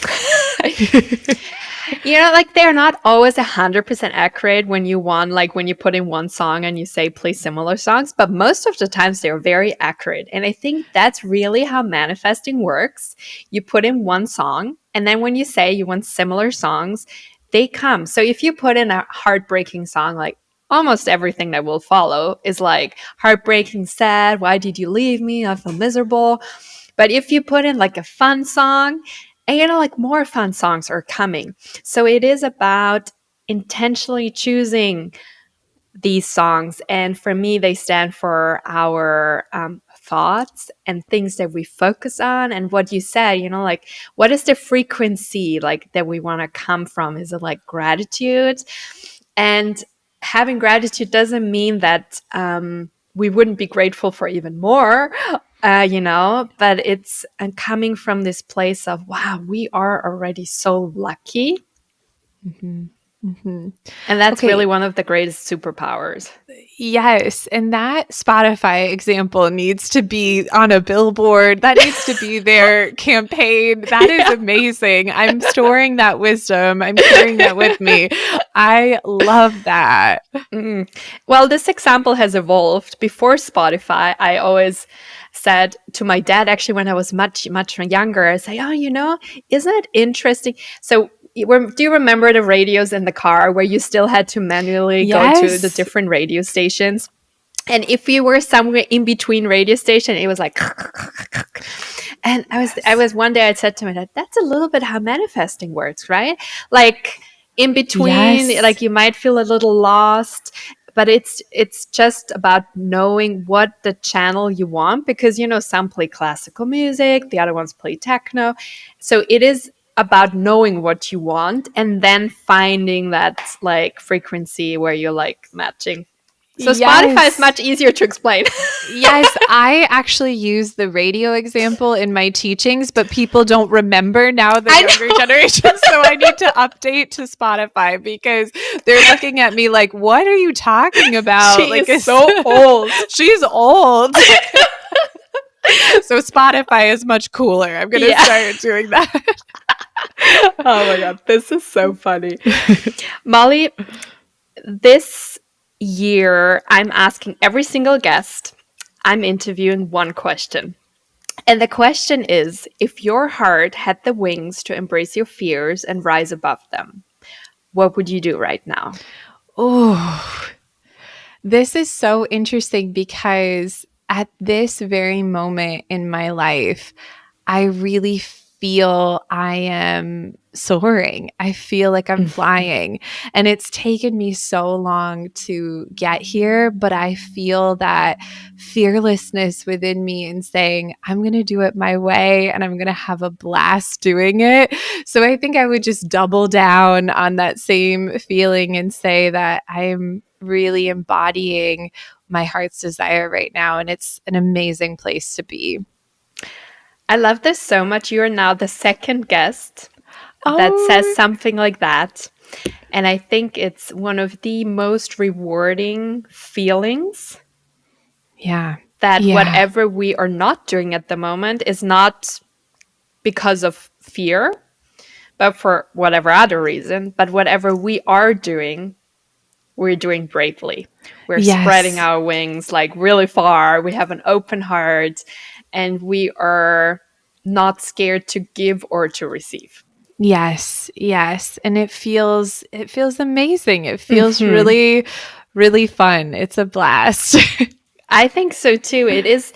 Like they're not always 100% accurate when when you put in one song and you say play similar songs, but most of the times they're very accurate. And I think that's really how manifesting works. You put in one song, and then when you say you want similar songs, they come. So if you put in a heartbreaking song, like almost everything that will follow is like heartbreaking, sad, why did you leave me? I feel miserable. But if you put in like a fun song, and like more fun songs are coming. So it is about intentionally choosing these songs. And for me, they stand for our thoughts and things that we focus on. And what you said, like, what is the frequency like that we want to come from? Is it like gratitude? And having gratitude doesn't mean that we wouldn't be grateful for even more, but it's coming from this place of, wow, we are already so lucky. Mm-hmm. Mm-hmm. And that's really Okay. one of the greatest superpowers. Yes. And that Spotify example needs to be on a billboard. That needs to be their campaign. That is amazing. I'm storing that wisdom. I'm carrying that with me. I love that. Well, this example has evolved. Before Spotify, I always said to my dad, actually, when I was much, much younger, I say, oh, isn't it interesting? So do you remember the radios in the car where you still had to manually go to the Yes. different radio stations? And if you were somewhere in between radio station, it was like, and I was one day I said to my dad, that's a little bit how manifesting works, right? Like in between, Yes. like you might feel a little lost, but it's just about knowing what the channel you want, because some play classical music, the other ones play techno. So it is about knowing what you want and then finding that like frequency where you're like matching. So Spotify is much easier to explain. Yes, I actually use the radio example in my teachings, but people don't remember now, the younger generation. So I need to update to Spotify because they're looking at me like, what are you talking about? She is so old. She's old. So Spotify is much cooler. I'm going to start doing that. Oh my God, this is so funny. Molly, this year I'm asking every single guest I'm interviewing one question. And the question is, if your heart had the wings to embrace your fears and rise above them, what would you do right now? Oh, this is so interesting because at this very moment in my life, I really feel I am soaring. I feel like I'm flying. And it's taken me so long to get here, but I feel that fearlessness within me in saying, I'm going to do it my way and I'm going to have a blast doing it. So I think I would just double down on that same feeling and say that I'm really embodying my heart's desire right now. And it's an amazing place to be. I love this so much. You are now the second guest that says something like that. And I think it's one of the most rewarding feelings. Yeah. That whatever we are not doing at the moment is not because of fear, but for whatever other reason. But whatever we are doing, we're doing bravely. We're spreading our wings like really far. We have an open heart and we are not scared to give or to receive. Yes. And it feels amazing. It feels really, really fun. It's a blast. I think so too. It is,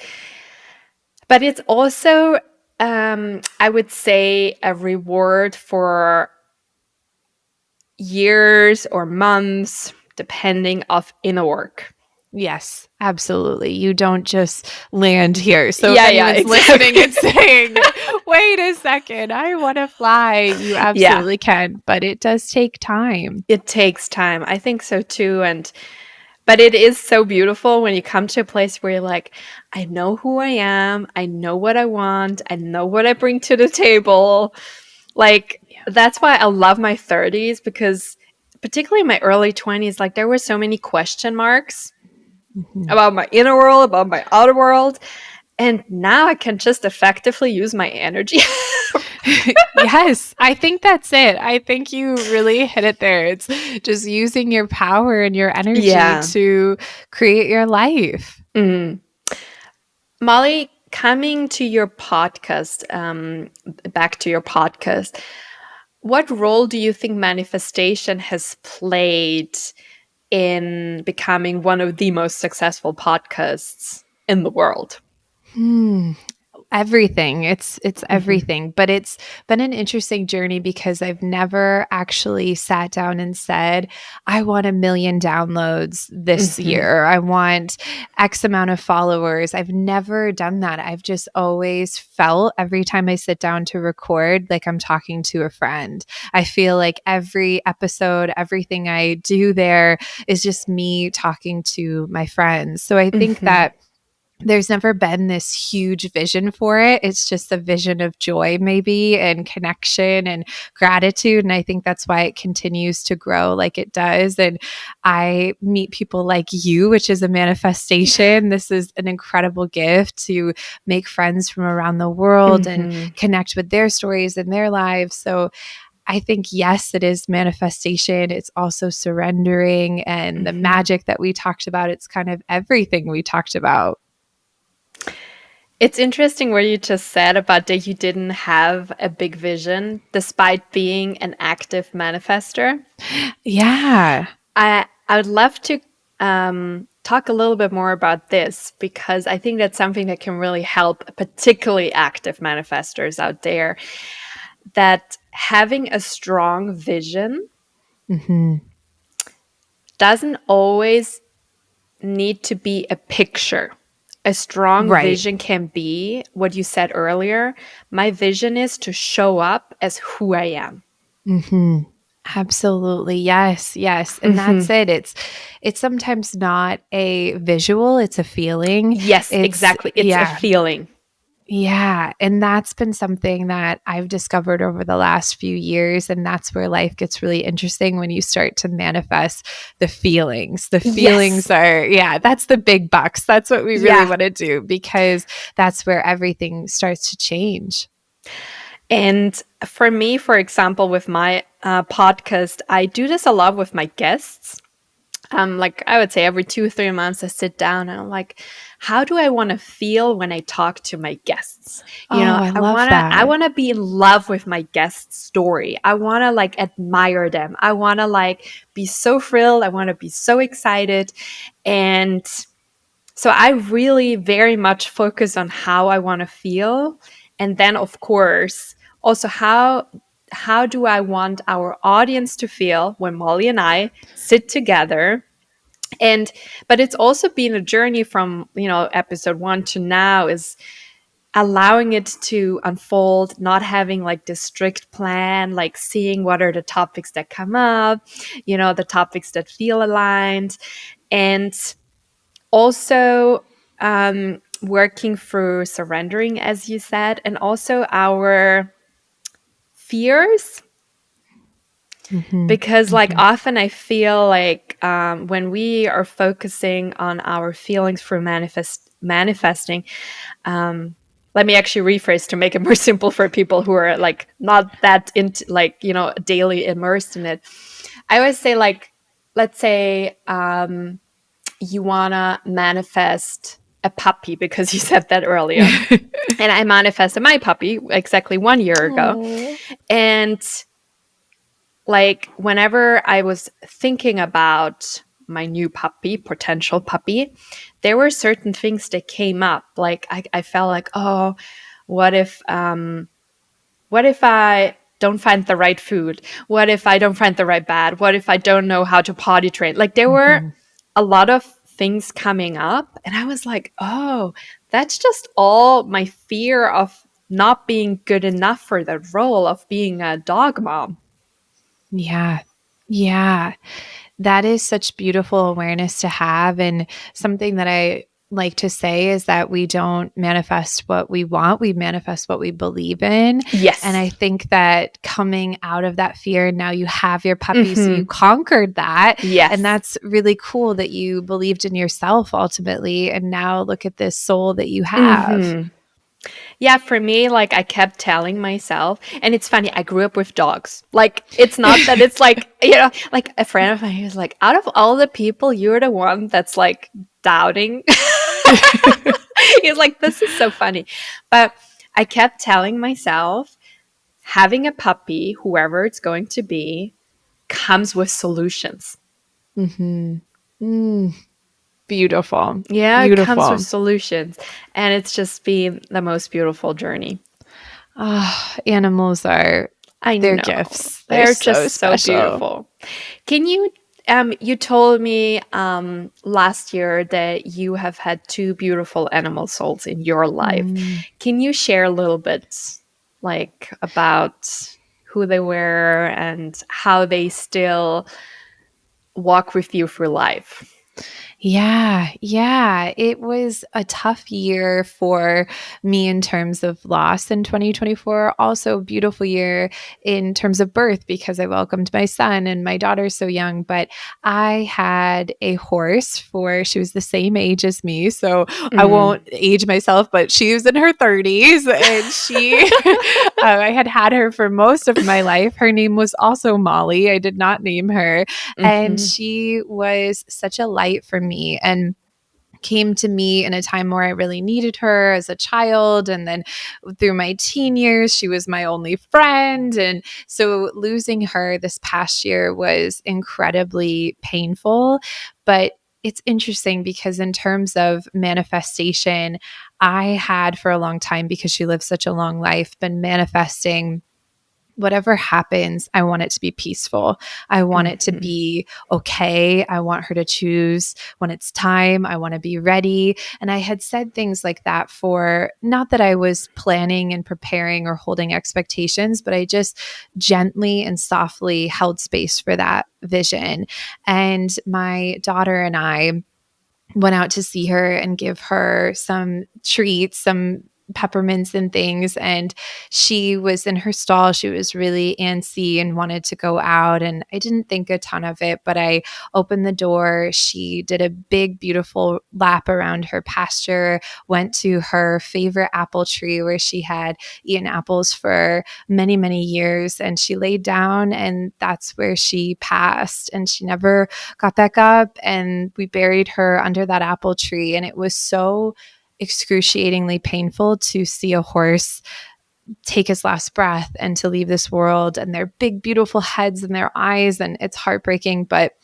but it's also, I would say, a reward for years or months, depending of inner work. Yes, absolutely. You don't just land here. So if anyone's listening and saying, wait a second, I want to fly, you absolutely can. But it does take time. It takes time. I think so too. But it is so beautiful when you come to a place where you're like, I know who I am. I know what I want. I know what I bring to the table. Like, that's why I love my 30s, because particularly in my early 20s, like there were so many question marks about my inner world, about my outer world. And now I can just effectively use my energy. Yes, I think that's it. I think you really hit it there. It's just using your power and your energy to create your life. Molly, coming to your podcast, back to your podcast, what role do you think manifestation has played in becoming one of the most successful podcasts in the world? Everything. It's everything. But it's been an interesting journey because I've never actually sat down and said, I want 1 million downloads this year. I want X amount of followers. I've never done that. I've just always felt every time I sit down to record like I'm talking to a friend. I feel like every episode, everything I do there is just me talking to my friends. So I think that there's never been this huge vision for it. It's just a vision of joy, maybe, and connection and gratitude. And I think that's why it continues to grow like it does. And I meet people like you, which is a manifestation. This is an incredible gift to make friends from around the world and connect with their stories and their lives. So I think, yes, it is manifestation. It's also surrendering and the magic that we talked about. It's kind of everything we talked about. It's interesting what you just said about that you didn't have a big vision despite being an active manifester. Yeah. I would love to talk a little bit more about this, because I think that's something that can really help particularly active manifestors out there, that having a strong vision doesn't always need to be a picture. A strong Right. vision can be what you said earlier. My vision is to show up as who I am. Mm-hmm. Absolutely. Yes. Yes. And that's it. It's sometimes not a visual, it's a feeling. Yes, It's exactly. It's a yeah. feeling. Yeah. And that's been something that I've discovered over the last few years. And that's where life gets really interesting when you start to manifest the feelings. The feelings Yes. are, yeah, that's the big bucks. That's what we really Yeah. want to do because that's where everything starts to change. And for me, for example, with my podcast, I do this a lot with my guests. Like I would say every 2 or 3 months, I sit down and I'm like, how do I want to feel when I talk to my guests? You Oh, know, I I love wanna I that. wanna be in love with my guest's story. I wanna like admire them. I wanna like be so thrilled. I wanna be so excited. And so I really very much focus on how I want to feel. And then of course, also how do I want our audience to feel when Molly and I sit together? And but it's also been a journey from, episode 1 to now, is allowing it to unfold, not having like this strict plan, like seeing what are the topics that come up, the topics that feel aligned. And also working through surrendering, as you said, and also our fears. Mm-hmm. Because like Mm-hmm. often I feel like when we are focusing on our feelings through manifesting, let me actually rephrase to make it more simple for people who are like not that into like daily immersed in it. I always say, like, let's say you want to manifest a puppy, because you said that earlier. And I manifested my puppy exactly 1 year ago. Oh. And like whenever I was thinking about my new puppy, potential puppy, there were certain things that came up. Like I felt like, oh, what if I don't find the right food? What if I don't find the right bed? What if I don't know how to potty train? Like there were Mm-hmm. a lot of things coming up. And I was like, oh, that's just all my fear of not being good enough for the role of being a dog mom. Yeah. Yeah. That is such beautiful awareness to have. And something that I like to say is that we don't manifest what we want, we manifest what we believe in. And Yes. I think that coming out of that fear, now you have your puppy, so you Mm-hmm. conquered that. And Yes. that's really cool that you believed in yourself ultimately. And now look at this soul that you have. Mm-hmm. Yeah, for me, like I kept telling myself, and it's funny, I grew up with dogs. Like, it's not that it's like, like a friend of mine was like, out of all the people, you're the one that's like doubting. He's like, this is so funny. But I kept telling myself, having a puppy, whoever it's going to be, comes with solutions. Mm-hmm. Mm. Beautiful. Yeah, it comes with Beautiful. solutions. And it's just been the most beautiful journey. Animals are I their know. gifts. They're They're so just so special. beautiful. Can you you told me last year that you have had 2 beautiful animal souls in your life. Mm. Can you share a little bit like about who they were and how they still walk with you through life? Yeah, yeah. It was a tough year for me in terms of loss in 2024. Also, a beautiful year in terms of birth because I welcomed my son and my daughter's so young. But I had a horse she was the same age as me. So I Mm. won't age myself, but she was in her 30s and I had her for most of my life. Her name was also Molly. I did not name her. And Mm-hmm. she was such a light for me and came to me in a time where I really needed her as a child. And then through my teen years, she was my only friend. And so losing her this past year was incredibly painful. But it's interesting because in terms of manifestation, I had for a long time, because she lived such a long life, been manifesting whatever happens, I want it to be peaceful. I want it to be okay. I want her to choose when it's time. I want to be ready. And I had said things like that for not that I was planning and preparing or holding expectations, but I just gently and softly held space for that vision. And my daughter and I went out to see her and give her some treats, some peppermints and things. And she was in her stall. She was really antsy and wanted to go out. And I didn't think a ton of it, but I opened the door. She did a big, beautiful lap around her pasture, went to her favorite apple tree where she had eaten apples for many, many years. And she laid down, and that's where she passed. And she never got back up, and we buried her under that apple tree. And it was so excruciatingly painful to see a horse take his last breath and to leave this world, and their big, beautiful heads and their eyes. And it's heartbreaking, but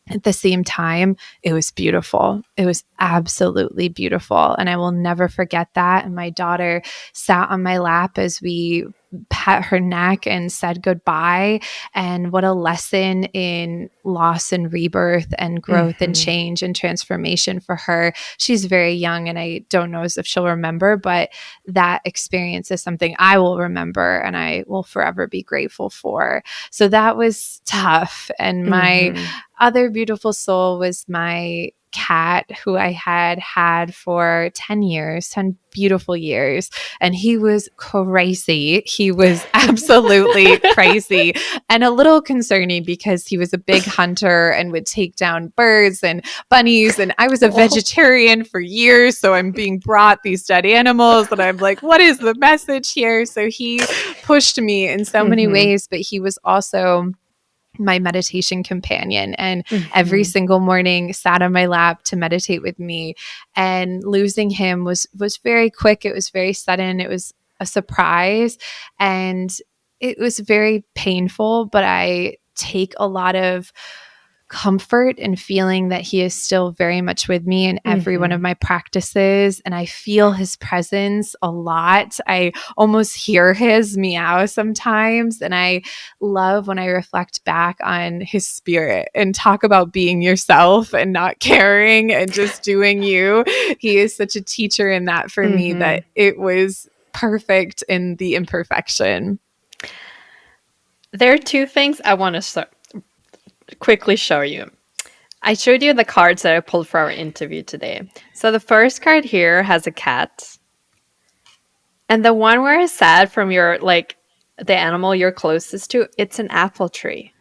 at the same time, it was beautiful. It was absolutely beautiful. And I will never forget that. And my daughter sat on my lap as we pat her neck and said goodbye. And what a lesson in loss and rebirth and growth and change and transformation for her. She's very young, and I don't know as if she'll remember, but that experience is something I will remember and I will forever be grateful for. So that was tough. And my other beautiful soul was my cat, who I had for 10 years, 10 beautiful years. And he was crazy. He was absolutely crazy and a little concerning because he was a big hunter and would take down birds and bunnies. And I was a vegetarian for years. So I'm being brought these dead animals and I'm like, what is the message here? So he pushed me in so many ways, but he was also my meditation companion, and every single morning sat on my lap to meditate with me. And losing him was very quick. It was very sudden. It was a surprise, and it was very painful, but I take a lot of comfort in feeling that he is still very much with me in every one of my practices. And I feel his presence a lot. I almost hear his meow sometimes. And I love when I reflect back on his spirit and talk about being yourself and not caring and just doing you. He is such a teacher in that for me that it was perfect in the imperfection. There are two things I want to quickly show you. I showed you the cards that I pulled for our interview today. So the first card here has a cat. And the one where I said from your, like, the animal you're closest to, it's an apple tree.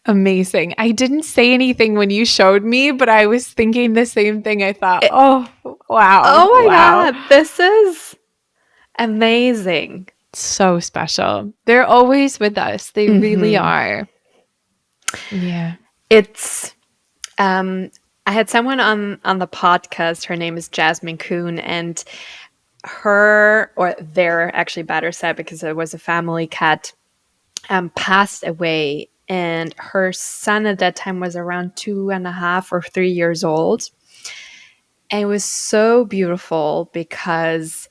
Amazing. I didn't say anything when you showed me, but I was thinking the same thing. I thought, oh, wow. Oh my God, this is amazing. So special. They're always with us. They really are. Yeah. It's I had someone on the podcast. Her name is Jasmine Kuhn, and they're actually better said, because it was a family cat, passed away, and her son at that time was around 2.5 or 3 years old. And it was so beautiful because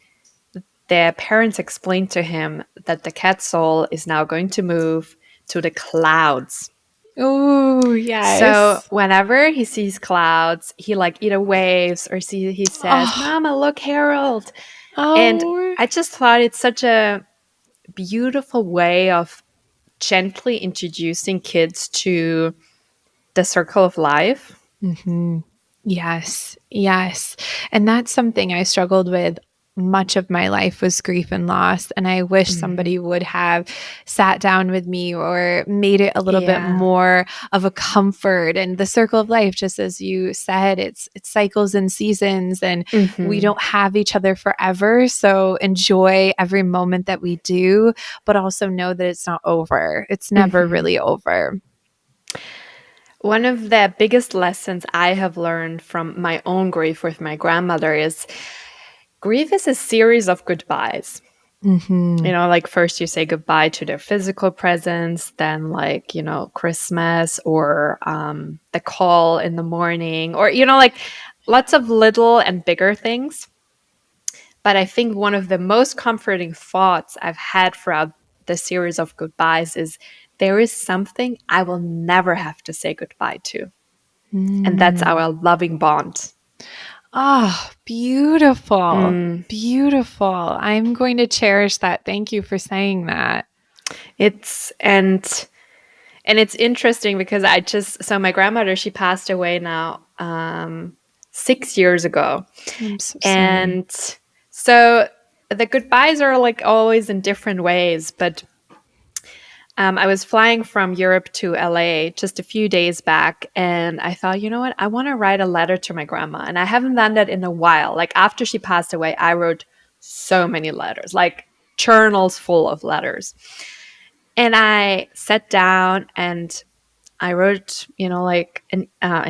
their parents explained to him that the cat soul is now going to move to the clouds. Oh, yes. So whenever he sees clouds, he like either waves or he says, "Mama, look, Harold." And I just thought it's such a beautiful way of gently introducing kids to the circle of life. Yes. Yes. And that's something I struggled with much of my life, was grief and loss. And I wish somebody would have sat down with me or made it a little bit more of a comfort. And the circle of life, just as you said, it's cycles and seasons, and we don't have each other forever. So enjoy every moment that we do, but also know that it's not over. It's never really over. One of the biggest lessons I have learned from my own grief with my grandmother is grief is a series of goodbyes. You know, like first you say goodbye to their physical presence, then like, you know, Christmas or the call in the morning, or, you know, like lots of little and bigger things. But I think one of the most comforting thoughts I've had throughout the series of goodbyes is there is something I will never have to say goodbye to. And that's our loving bond. Oh, beautiful. Beautiful. I'm going to cherish that. Thank you for saying that. And it's interesting because so my grandmother, she passed away now 6 years ago. I'm so sorry. And so the goodbyes are like always in different ways, but I was flying from Europe to LA just a few days back, and I thought, you know what? I want to write a letter to my grandma, and I haven't done that in a while. Like after she passed away, I wrote so many letters, like journals full of letters. And I sat down and I wrote, like an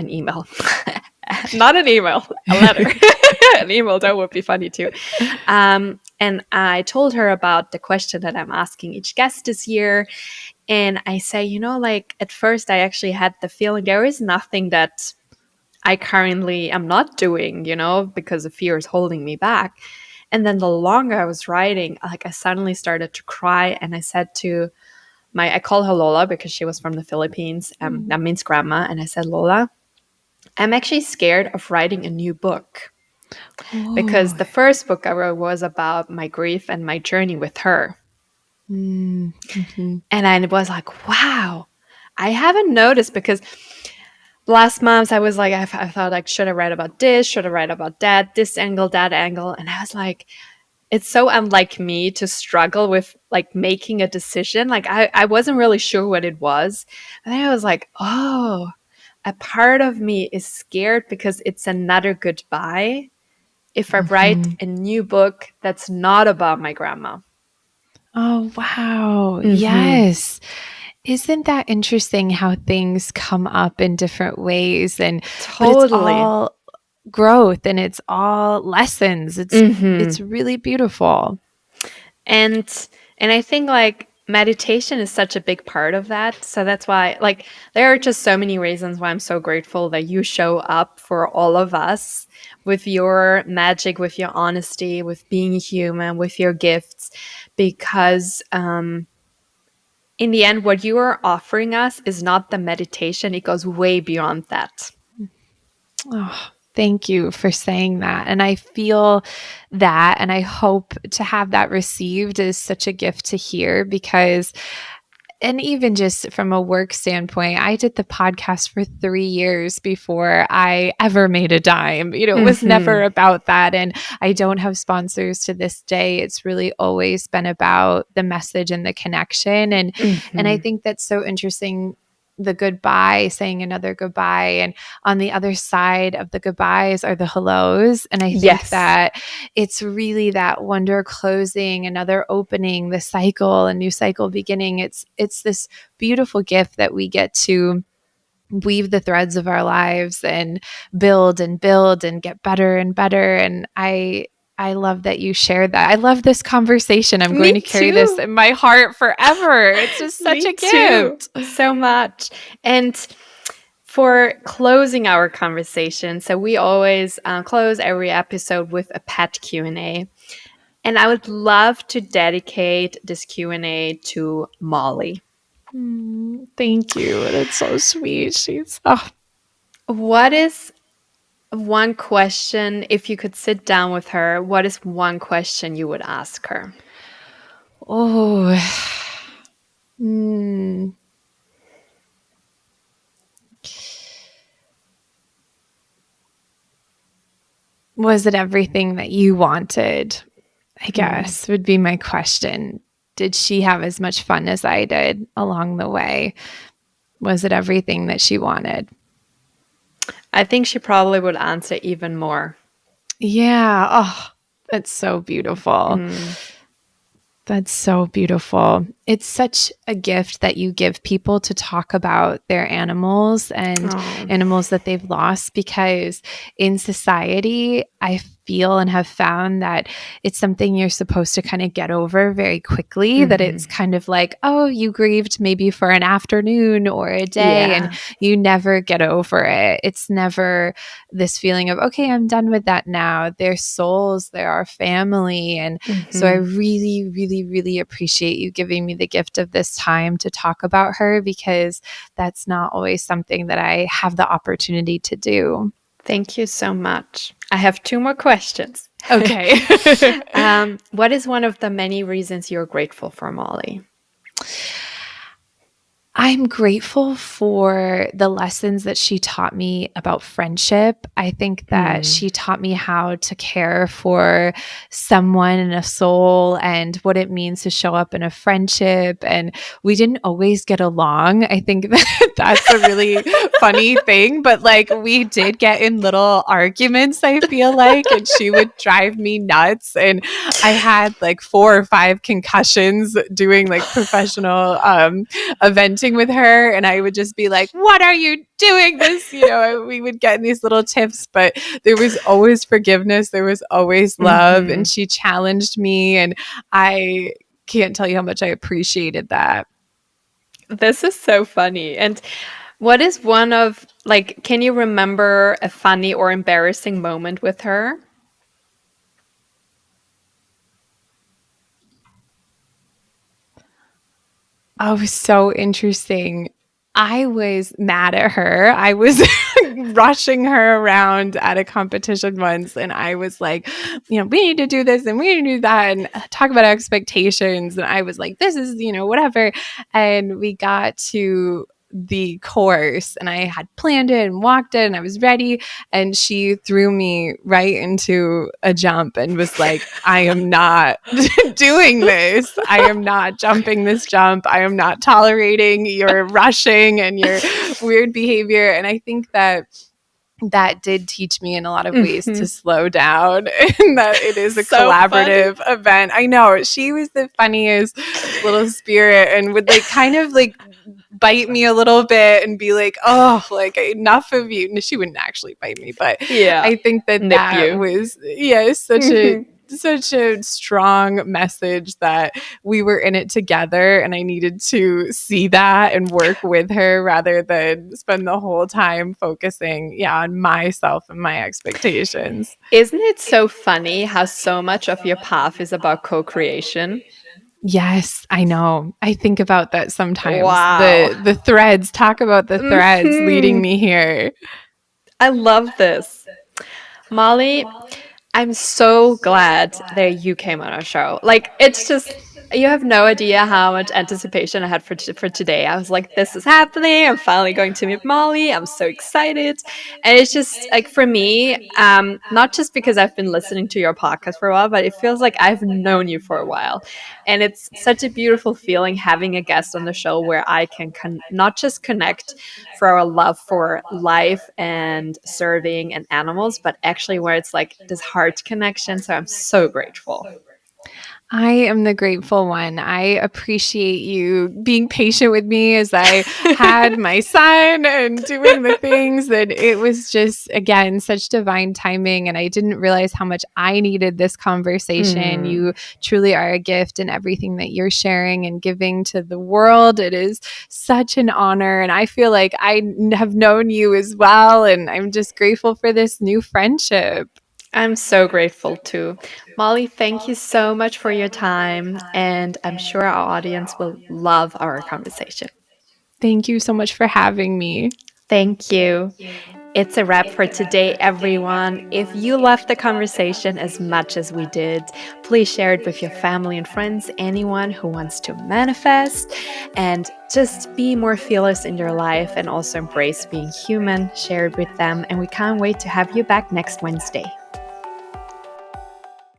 email. Not an email, a letter. An email, that would be funny too. And I told her about the question that I'm asking each guest this year. And I say, at first I actually had the feeling there is nothing that I currently am not doing, because the fear is holding me back. And then the longer I was writing, I suddenly started to cry. And I said to I call her Lola because she was from the Philippines. That means grandma. And I said, Lola, I'm actually scared of writing a new book. Because the first book I wrote was about my grief and my journey with her. Mm-hmm. And I was like, wow, I haven't noticed, because last month I was like, I thought like, should I write about this? Should I write about that? This angle, that angle. And I was like, it's so unlike me to struggle with like making a decision. Like I wasn't really sure what it was. And then I was like, oh, a part of me is scared because it's another goodbye if I write a new book that's not about my grandma. Oh, wow. Yes. Isn't that interesting how things come up in different ways? And Totally. But it's all growth and it's all lessons. It's really beautiful. And I think like meditation is such a big part of that. So that's why like there are just so many reasons why I'm so grateful that you show up for all of us with your magic, with your honesty, with being human, with your gifts, because in the end, what you are offering us is not the meditation. It goes way beyond that. Oh, thank you for saying that. And I feel that, and I hope to have that received is such a gift to hear, because and even just from a work standpoint, I did the podcast for 3 years before I ever made a dime. It was never about that. And I don't have sponsors to this day. It's really always been about the message and the connection. And I think that's so interesting. The goodbye, saying another goodbye. And on the other side of the goodbyes are the hellos. And I think that it's really that one door closing, another opening, the cycle, a new cycle beginning. It's this beautiful gift that we get to weave the threads of our lives and build and get better and better. And I love that you shared that. I love this conversation. I'm going to carry this in my heart forever. It's just such a gift. So much. And for closing our conversation, so we always close every episode with a pet Q&A. And I would love to dedicate this Q&A to Molly. Thank you. That's so sweet. What is one question, if you could sit down with her, what is one question you would ask her? Oh, was it everything that you wanted? I guess would be my question. Did she have as much fun as I did along the way? Was it everything that she wanted? I think she probably would answer even more. Yeah. Oh, that's so beautiful. That's so beautiful. It's such a gift that you give people to talk about their animals and animals that they've lost, because in society, I feel and have found that it's something you're supposed to kind of get over very quickly, that it's kind of like, oh, you grieved maybe for an afternoon or a day and you never get over it. It's never this feeling of, okay, I'm done with that now. They're souls, they're our family. And so I really, really, really appreciate you giving me the gift of this time to talk about her, because that's not always something that I have the opportunity to do. Thank you so much. I have 2 more questions. Okay. What is one of the many reasons you're grateful for Molly? I'm grateful for the lessons that she taught me about friendship. I think that she taught me how to care for someone and a soul and what it means to show up in a friendship. And we didn't always get along. I think that that's a really funny thing, but like we did get in little arguments, I feel like, and she would drive me nuts. And I had like 4 or 5 concussions doing like professional eventing with her, and I would just be like, what are you doing this? We would get in these little tiffs, but there was always forgiveness, there was always love, and she challenged me, and I can't tell you how much I appreciated that. This is so funny. And what is can you remember a funny or embarrassing moment with her? Oh, so interesting. I was mad at her. I was rushing her around at a competition once, and I was like, we need to do this and we need to do that and talk about expectations. And I was like, this is, whatever. And we got to the course, and I had planned it and walked it, and I was ready. And she threw me right into a jump and was like, I am not doing this. I am not jumping this jump. I am not tolerating your rushing and your weird behavior. And I think that did teach me in a lot of ways to slow down, and that it is a so collaborative event. I know she was the funniest little spirit, and would kind of bite me a little bit and be like, oh, enough of you. No, she wouldn't actually bite me, but I think that was such a strong message that we were in it together, and I needed to see that and work with her rather than spend the whole time focusing on myself and my expectations. Isn't it so funny how so much of your path is about co-creation? Yes, I know. I think about that sometimes. Wow. The threads, talk about the threads leading me here. I love this. Molly, I'm so glad that you came on our show. It's just, you have no idea how much anticipation I had for today. I was like, this is happening. I'm finally going to meet Molly. I'm so excited. And it's just for me, not just because I've been listening to your podcast for a while, but it feels like I've known you for a while. And it's such a beautiful feeling having a guest on the show where I can not just connect for our love for life and serving and animals, but actually where it's like this heart connection. So I'm so grateful. I am the grateful one. I appreciate you being patient with me as I had my son and doing the things that it was just, again, such divine timing. And I didn't realize how much I needed this conversation. You truly are a gift in everything that you're sharing and giving to the world. It is such an honor. And I feel like I have known you as well. And I'm just grateful for this new friendship. I'm so grateful too. Molly, thank you so much for your time. And I'm sure our audience will love our conversation. Thank you so much for having me. Thank you. It's a wrap for today, everyone. If you loved the conversation as much as we did, please share it with your family and friends, anyone who wants to manifest, and just be more fearless in your life and also embrace being human. Share it with them, and we can't wait to have you back next Wednesday.